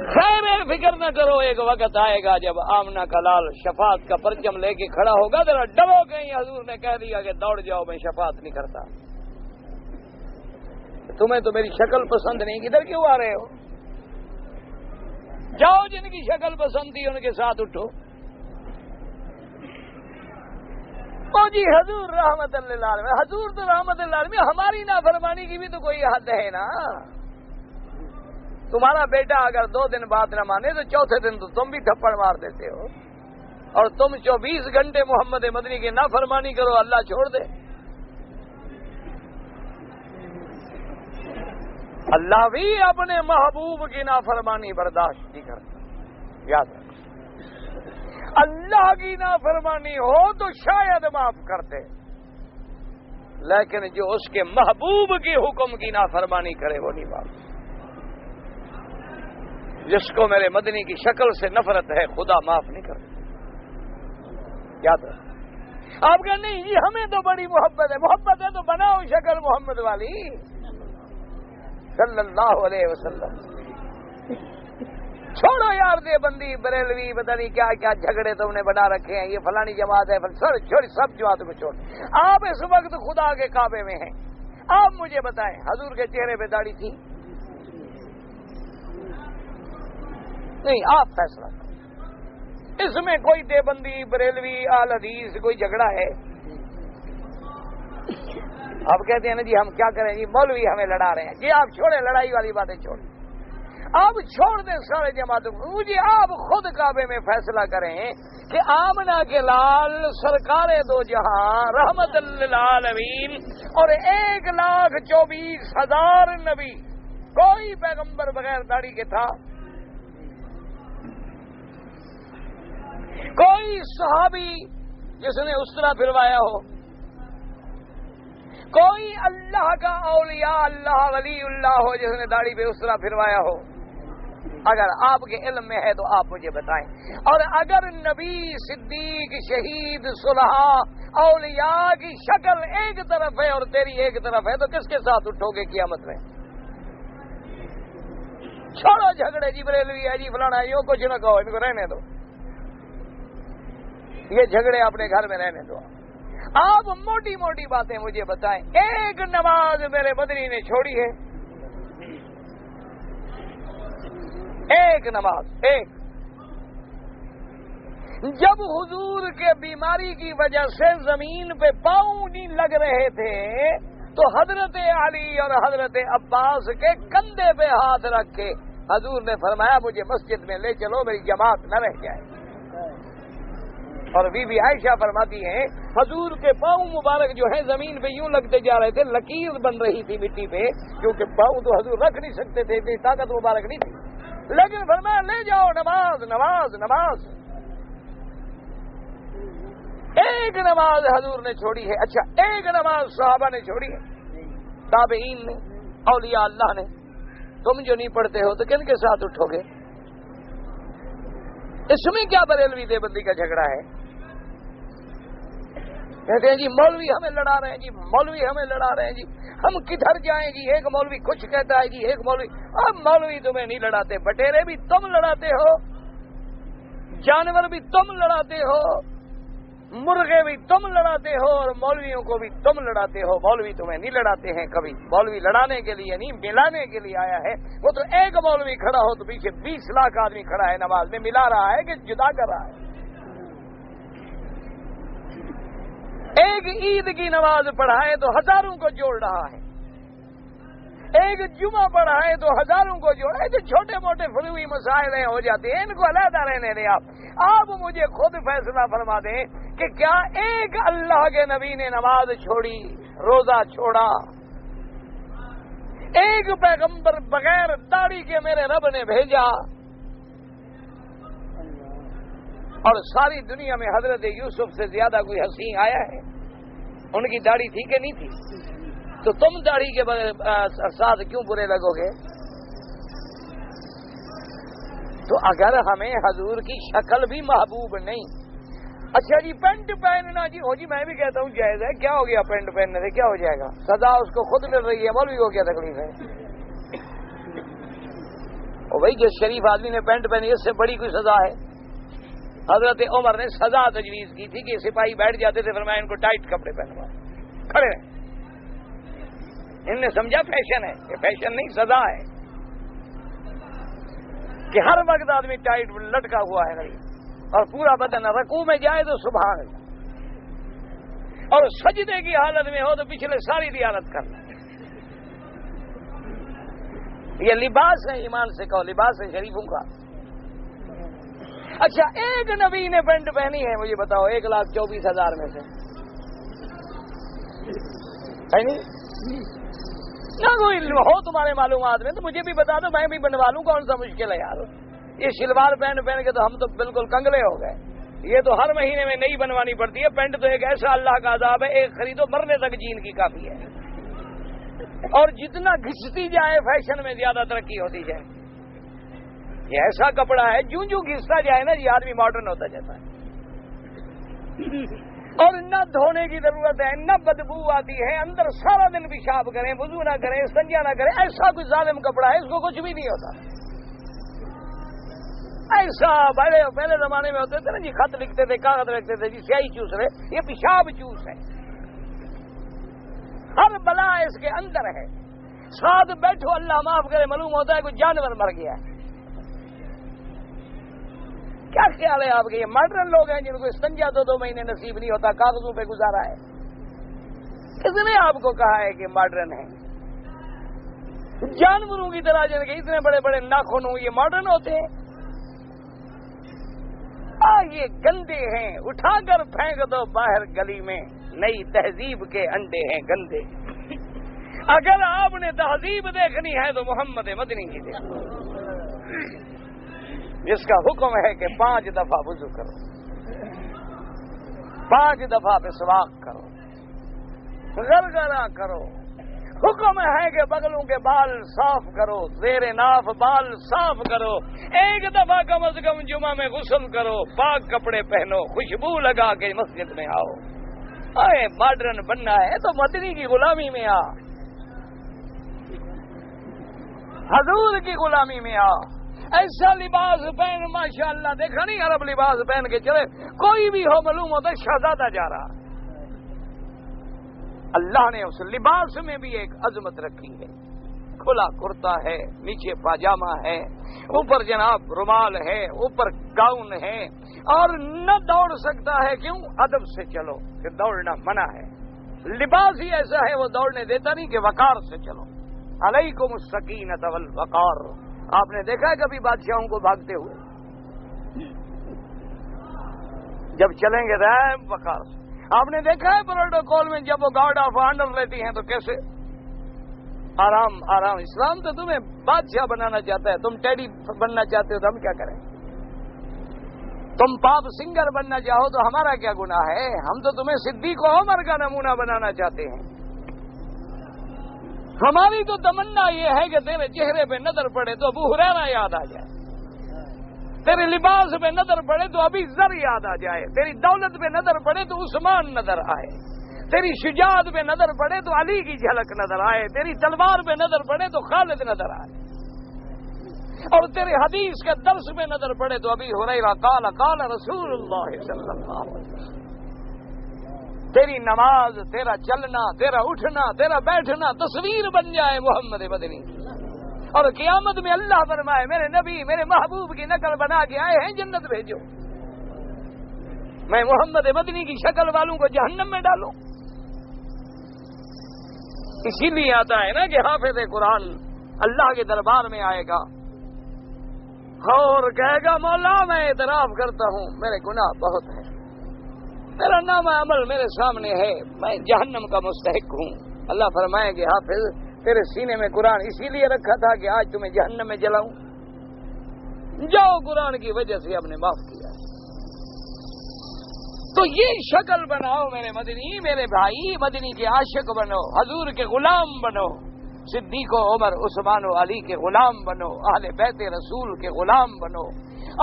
خیر فکر نہ کرو، ایک وقت آئے گا جب آمنہ کا لال شفاعت کا پرچم لے کے کھڑا ہوگا، ذرا ڈبو کہیں حضور نے کہہ دیا کہ دوڑ جاؤ میں شفاعت نہیں کرتا، تمہیں تو میری شکل پسند نہیں، کدھر کیوں آ رہے ہو؟ جاؤ جن کی شکل پسند تھی ان کے ساتھ اٹھو۔ او جی حضور رحمت اللہ علیہ، حضور تو رحمت اللہ علیہ، ہماری نافرمانی کی بھی تو کوئی حد ہے نا۔ تمہارا بیٹا اگر 2 دن بعد نہ مانے تو چوتھے دن تو تم بھی تھپڑ مار دیتے ہو، اور تم 24 گھنٹے محمد مدنی کی نافرمانی کرو، اللہ چھوڑ دے؟ اللہ بھی اپنے محبوب کی نافرمانی برداشت نہیں کرتا، یاد رکھو، اللہ کی نافرمانی ہو تو شاید معاف کرتے، لیکن جو اس کے محبوب کے حکم کی نافرمانی کرے وہ نہیں معاف۔ جس کو میرے مدنی کی شکل سے نفرت ہے خدا معاف نہیں کرتا. کیا تو آپ کا نہیں جی ہمیں تو بڑی محبت ہے تو بناؤ شکل محمد والی صلی اللہ علیہ وسلم. چھوڑو یار دیوبندی بریلوی پتہ نہیں کیا کیا جھگڑے تم نے بنا رکھے ہیں, یہ فلانی جماعت ہے چھوڑ سب جماعتوں کو چھوڑ. آپ اس وقت خدا کے کعبے میں ہیں, آپ مجھے بتائیں حضور کے چہرے پہ داڑھی تھی؟ نہیں, آپ فیصلہ کریں. اس میں کوئی دیوبندی بریلوی اہل حدیث کوئی جھگڑا ہے؟ آپ کہتے ہیں نا جی ہم کیا کریں جی مولوی ہمیں لڑا رہے ہیں. جی آپ چھوڑیں لڑائی والی باتیں چھوڑیں, آپ چھوڑ دیں سارے جماعتوں کو. مجھے آپ خود کعبے میں فیصلہ کریں کہ آمنہ کے لال سرکار دو جہاں رحمت للعالمین اور 1,24,000 نبی, کوئی پیغمبر بغیر داڑھی کے تھا؟ کوئی صحابی جس نے اس طرح پھروایا ہو؟ کوئی اللہ کا اولیاء اللہ ولی اللہ ہو جس نے داڑھی پہ اس طرح پھروایا ہو؟ اگر آپ کے علم میں ہے تو آپ مجھے بتائیں. اور اگر نبی صدیق شہید صلحاء اولیاء کی شکل ایک طرف ہے اور تیری ایک طرف ہے تو کس کے ساتھ اٹھو گے قیامت میں؟ چھوڑو جھگڑے جی بریلوی ہے جی فلانا ہے, یوں کچھ نہ کہو, ان کو رہنے دو. یہ جھگڑے اپنے گھر میں رہنے دو. آپ موٹی موٹی باتیں مجھے بتائیں. ایک نماز میرے مدنی نے چھوڑی ہے, ایک نماز ایک. جب حضور کے بیماری کی وجہ سے زمین پہ پاؤں نہیں لگ رہے تھے تو حضرت علی اور حضرت عباس کے کندھے پہ ہاتھ رکھ کے حضور نے فرمایا مجھے مسجد میں لے چلو میری جماعت نہ رہ جائے. اور بی بی عائشہ فرماتی ہیں حضور کے پاؤں مبارک جو ہیں زمین پہ یوں لگتے جا رہے تھے, لکیر بن رہی تھی مٹی پہ, کیونکہ پاؤں تو حضور رکھ نہیں سکتے تھے, اتنی طاقت مبارک نہیں تھی. لیکن فرمایا لے جاؤ نماز نماز نماز. ایک نماز حضور نے چھوڑی ہے. اچھا ایک نماز صحابہ نے چھوڑی ہے, تابعین نے, اولیاء اللہ نے. تم جو نہیں پڑھتے ہو تو کن کے ساتھ اٹھو گے؟ اس میں کیا بریلوی دیوبندی کا جھگڑا ہے؟ کہتے ہیں جی مولوی ہمیں لڑا رہے ہیں جی مولوی ہمیں لڑا رہے ہیں جی, ہم کدھر جائیں جی. ایک مولوی کچھ کہتا ہے جی, ایک مولوی. اب مولوی تمہیں نہیں لڑاتے, بٹیرے بھی تم لڑاتے ہو, جانور بھی تم لڑاتے ہو, مرغے بھی تم لڑاتے ہو, اور مولویوں کو بھی تم لڑاتے ہو. مولوی تمہیں نہیں لڑاتے ہیں کبھی. مولوی لڑانے کے لیے نہیں ملانے کے لیے آیا ہے. وہ تو ایک مولوی کھڑا ہو تو پیچھے 20 لاکھ آدمی کھڑا ہے نماز میں, ملا رہا ہے کہ جدا کر رہا ہے. ایک عید کی نماز پڑھائے تو ہزاروں کو جوڑ رہا ہے, ایک جمعہ پڑھائے تو ہزاروں کو جوڑے. جو چھوٹے موٹے فروئی مسائل ہیں ہو جاتے ہیں, ان کو علیحدہ رہنے دیں. آپ مجھے خود فیصلہ فرما دیں کہ کیا ایک اللہ کے نبی نے نماز چھوڑی, روزہ چھوڑا؟ ایک پیغمبر بغیر داڑھی کے میرے رب نے بھیجا, اور ساری دنیا میں حضرت یوسف سے زیادہ کوئی حسین آیا ہے؟ ان کی داڑھی تھی کہ نہیں تھی؟ تو تم داڑھی کے ساتھ کیوں برے لگو گے؟ تو اگر ہمیں حضور کی شکل بھی محبوب نہیں. اچھا جی پینٹ پہننا جی ہو جی, میں بھی کہتا ہوں جائز ہے. کیا ہو گیا پینٹ پہننے سے, کیا ہو جائے گا؟ سزا اس کو خود مل رہی ہے, مولوی کو کیا تکلیف ہے؟ اور بھائی جس شریف آدمی نے پینٹ پہنی اس سے بڑی کوئی سزا ہے؟ حضرت عمر نے سزا تجویز کی تھی کہ سپاہی بیٹھ جاتے تھے, فرمایا ان کو ٹائٹ کپڑے پہنوا, کھڑے رہیں. ان نے سمجھا فیشن ہے, یہ فیشن نہیں سزا ہے کہ ہر وقت آدمی ٹائٹ لٹکا ہوا ہے نہیں, اور پورا بدن رکوع میں جائے تو سبحان اللہ, اور سجدے کی حالت میں ہو تو پچھلے ساری دیانت کرنا. یہ لباس ہے, ایمان سے کہو لباس ہے شریفوں کا. اچھا ایک نبی نے پینٹ پہنی ہے, مجھے بتاؤ 1,24,000 میں سے ہے نہیں؟ نہ کوئی ہو تمہارے معلومات میں تو مجھے بھی بتا دو, میں بھی بنوا لوں. کون سا مشکل ہے یار؟ یہ شلوار پہن کے تو ہم تو بالکل کنگلے ہو گئے. یہ تو ہر مہینے میں نئی بنوانی پڑتی ہے. پینٹ تو ایک ایسا اللہ کا عذاب ہے, ایک خریدو مرنے تک جین کی کافی ہے. اور جتنا گھستی جائے فیشن میں زیادہ ترقی ہوتی جائے. یہ ایسا کپڑا ہے جوں جوں گھستا جائے نا جی آدمی ماڈرن ہوتا جاتا ہے، اور نہ دھونے کی ضرورت ہے، نہ بدبو آتی ہے، اندر سارا دن پیشاب کریں، وضو نہ کریں، استنجا نہ کریں، ایسا کوئی ظالم کپڑا ہے اس کو کچھ بھی نہیں ہوتا۔ ایسا بڑے پہلے زمانے میں ہوتے تھے نا جی، خط لکھتے تھے، کاغذ لکھتے تھے جی، سیاہی چوس رہے، یہ پیشاب چوس ہے، ہر بلا اس کے اندر ہے۔ ساتھ بیٹھو اللہ معاف کرے معلوم ہوتا ہے کوئی جانور مر گیا ہے۔ کیا خیال ہے آپ کے؟ یہ ماڈرن لوگ ہیں جن کو استنجا 2 مہینے نصیب نہیں ہوتا، کاغذوں پہ گزارا ہے۔ کس نے آپ کو کہا ہے کہ ماڈرن ہے؟ جانوروں کی طرح جن کے اتنے بڑے بڑے ناخن ہوں، یہ ماڈرن ہوتے ہیں؟ یہ گندے ہیں، اٹھا کر پھینک دو باہر گلی میں، نئی تہذیب کے انڈے ہیں گندے۔ اگر آپ نے تہذیب دیکھنی ہے تو محمد مدنی کی دیکھو، جس کا حکم ہے کہ 5 دفعہ وضو کرو، 5 دفعہ مسواک کرو، غرغرہ کرو، حکم ہے کہ بغلوں کے بال صاف کرو، زیر ناف بال صاف کرو، 1 دفعہ کم از کم جمعہ میں غسل کرو، پاک کپڑے پہنو، خوشبو لگا کے مسجد میں آؤ۔ اے ماڈرن بننا ہے تو مدنی کی غلامی میں آ، حضور کی غلامی میں آ، ایسا لباس پہن، ماشاءاللہ دیکھا نہیں عرب لباس پہن کے چلے، کوئی بھی ہو معلوم ہوتا ہے شہزادہ جا رہا۔ اللہ نے اس لباس میں بھی ایک عظمت رکھی ہے، کھلا کرتا ہے، نیچے پاجامہ ہے، اوپر جناب رومال ہے، اوپر گاؤن ہے، اور نہ دوڑ سکتا ہے، کیوں؟ ادب سے چلو کہ دوڑنا منع ہے۔ لباس ہی ایسا ہے وہ دوڑنے دیتا نہیں کہ وقار سے چلو۔ علیکم السکینۃ والوقار۔ آپ نے دیکھا ہے کبھی بادشاہوں کو بھاگتے ہوئے؟ جب چلیں گے رائے وقار سے۔ آپ نے دیکھا ہے پروٹوکول میں جب وہ گارڈ آف آنر لیتی ہیں تو کیسے آرام آرام۔ اسلام تو تمہیں بادشاہ بنانا چاہتا ہے، تم ٹیڈی بننا چاہتے ہو تو ہم کیا کریں؟ تم پاپ سنگر بننا چاہو تو ہمارا کیا گناہ ہے؟ ہم تو تمہیں صدیق و عمر کا نمونہ بنانا چاہتے ہیں۔ ہماری تو تمنا یہ ہے کہ تیرے چہرے پہ نظر پڑے تو ابو ہریرہ یاد آ جائے، تیرے لباس پہ نظر پڑے تو ابھی ذر یاد آ جائے، تیری دولت پہ نظر پڑے تو عثمان نظر آئے، تیری شجاعت پہ نظر پڑے تو علی کی جھلک نظر آئے، تیری تلوار پہ نظر پڑے تو خالد نظر آئے، اور تیرے حدیث کے درس پہ نظر پڑے تو ابھی ہریرہ قال قال رسول اللہ صلی اللہ علیہ وسلم۔ تیری نماز، تیرا چلنا، تیرا اٹھنا، تیرا بیٹھنا تصویر بن جائے محمد مدنی، اور قیامت میں اللہ فرمائے میرے نبی میرے محبوب کی نقل بنا کے آئے ہیں، جنت بھیجو، میں محمد مدنی کی شکل والوں کو جہنم میں ڈالوں۔ اسی لیے آتا ہے نا کہ حافظ قرآن اللہ کے دربار میں آئے گا اور کہے گا مولا میں اعتراف کرتا ہوں میرے گناہ بہت ہیں، میرا نام عمل میرے سامنے ہے، میں جہنم کا مستحق ہوں۔ اللہ فرمائے کہ حافظ تیرے سینے میں قرآن اسی لیے رکھا تھا کہ آج تمہیں جہنم میں جلاؤں، جاؤ قرآن کی وجہ سے ہم نے معاف کیا۔ تو یہ شکل بناؤ میرے مدنی، میرے بھائی مدنی کے عاشق بنو، حضور کے غلام بنو، صدیق و عمر عثمان و علی کے غلام بنو، اہل بیت رسول کے غلام بنو،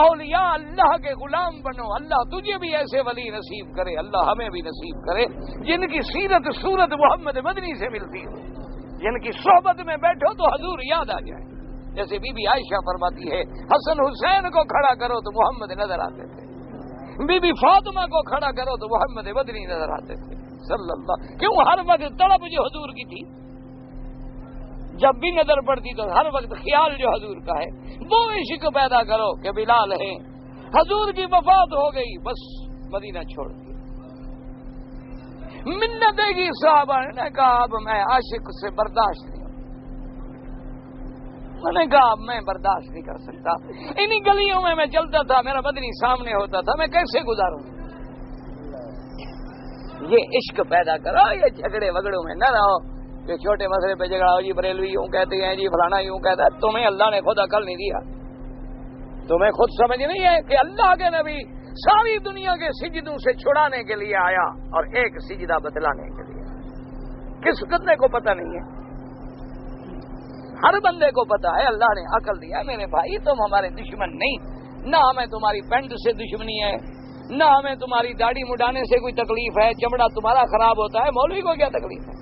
اولیاء اللہ کے غلام بنو۔ اللہ تجھے بھی ایسے ولی نصیب کرے، اللہ ہمیں بھی نصیب کرے جن کی سیرت صورت محمد مدنی سے ملتی ہو، جن کی صحبت میں بیٹھو تو حضور یاد آ جائے۔ جیسے بی بی عائشہ فرماتی ہے حسن حسین کو کھڑا کرو تو محمد نظر آتے تھے، بی بی فاطمہ کو کھڑا کرو تو محمد مدنی نظر آتے تھے صلی اللہ۔ کیوں؟ ہر وقت تڑپ جو حضور کی تھی، جب بھی نظر پڑتی تو ہر وقت خیال جو حضور کا ہے، وہ عشق پیدا کرو کہ بلال ہیں، حضور کی وفات ہو گئی بس مدینہ چھوڑ دیا، منتیں کی صحابہ نے کہا اب میں عاشق سے برداشت نہیں، میں نے کہا اب میں برداشت نہیں کر سکتا، انہی گلیوں میں چلتا تھا، میرا مدنی سامنے ہوتا تھا، میں کیسے گزاروں؟ یہ عشق پیدا کرو، یہ جھگڑے وگڑوں میں نہ رہو کہ چھوٹے مسئلے پہ جھگڑا ہو، جی بریلوی یوں کہتے ہیں، جی فلانا یوں کہتا ہے۔ تمہیں اللہ نے خود عقل نہیں دیا، تمہیں خود سمجھ نہیں ہے کہ اللہ کے نبی ساری دنیا کے سجدوں سے چھڑانے کے لیے آیا اور ایک سجدہ بتلانے کے لیے، کس کتنے کو پتہ نہیں ہے؟ ہر بندے کو پتا ہے اللہ نے عقل دیا. میرے بھائی تم ہمارے دشمن نہیں, نہ ہمیں تمہاری پینٹ سے دشمنی ہے, نہ ہمیں تمہاری داڑھی مڈانے سے کوئی تکلیف ہے. چمڑا تمہارا خراب ہوتا ہے, مولوی کو کیا تکلیف ہے؟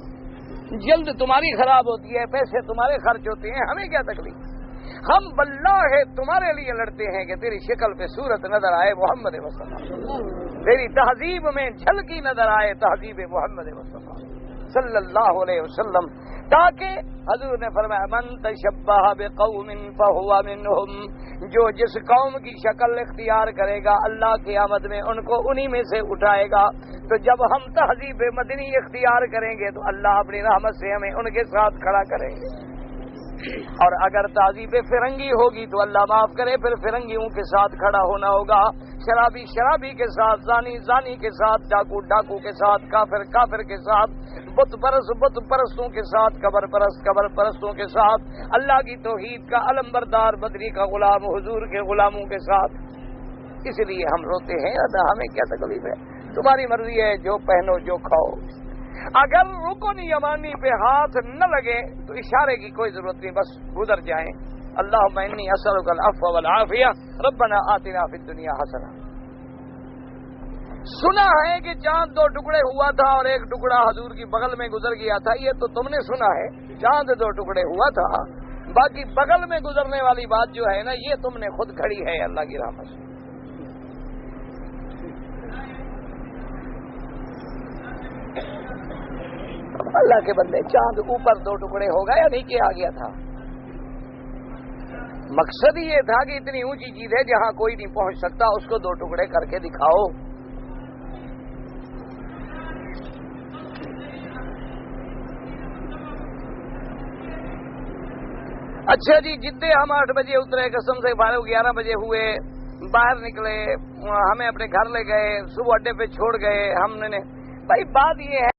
جلد تمہاری خراب ہوتی ہے, پیسے تمہارے خرچ ہوتے ہیں, ہمیں کیا تکلیف؟ ہم واللہ تمہارے لیے لڑتے ہیں کہ تیری شکل پہ صورت نظر آئے محمد مصطفیٰ, تیری تہذیب میں جھلکی نظر آئے تہذیب محمد مصطفیٰ صلی اللہ علیہ وسلم. تاکہ حضور نے فرمایا من تشبہ بقوم فہو منہم, جو جس قوم کی شکل اختیار کرے گا اللہ کی قیامت میں ان کو انہی میں سے اٹھائے گا. تو جب ہم تہذیب مدنی اختیار کریں گے تو اللہ اپنی رحمت سے ہمیں ان کے ساتھ کھڑا کریں گے. اور اگر تہذیب فرنگی ہوگی تو اللہ معاف کرے پھر فرنگیوں کے ساتھ کھڑا ہونا ہوگا, شرابی شرابی کے ساتھ, زانی زانی کے ساتھ, ڈاکو ڈاکو کے ساتھ, کافر کافر کے ساتھ, بت پرستوں کے ساتھ, قبر پرستوں کے ساتھ, اللہ کی توحید کا علم بردار بدری کا غلام حضور کے غلاموں کے ساتھ. اس لیے ہم روتے ہیں, ہمیں کیا تکلیف ہے؟ تمہاری مرضی ہے, جو پہنو جو کھاؤ. اگر رکن یمانی پہ ہاتھ نہ لگے تو اشارے کی کوئی ضرورت نہیں, بس گزر جائیں. اللہم انی اسألک العفو والعافیہ ربنا آتنا فی الدنیا حسنہ. سنا ہے کہ چاند 2 ٹکڑے ہوا تھا اور ایک ٹکڑا حضور کی بغل میں گزر گیا تھا, یہ تو تم نے سنا ہے. چاند 2 ٹکڑے ہوا تھا, باقی بغل میں گزرنے والی بات جو ہے نا یہ تم نے خود گھڑی ہے اللہ کی رحمت سے. اللہ کے بندے, چاند اوپر 2 ٹکڑے ہو گئے یا نیچے آ گیا تھا؟ مقصد ہی یہ تھا کہ اتنی اونچی چیز ہے جہاں کوئی نہیں پہنچ سکتا, اس کو 2 ٹکڑے کر کے دکھاؤ. اچھا جی, جدے ہم 8 بجے اترے, قسم سے فارغ 11 بجے ہوئے, باہر نکلے, ہمیں اپنے گھر لے گئے, صبح اڈے پہ چھوڑ گئے. ہم نے بھائی بات یہ ہے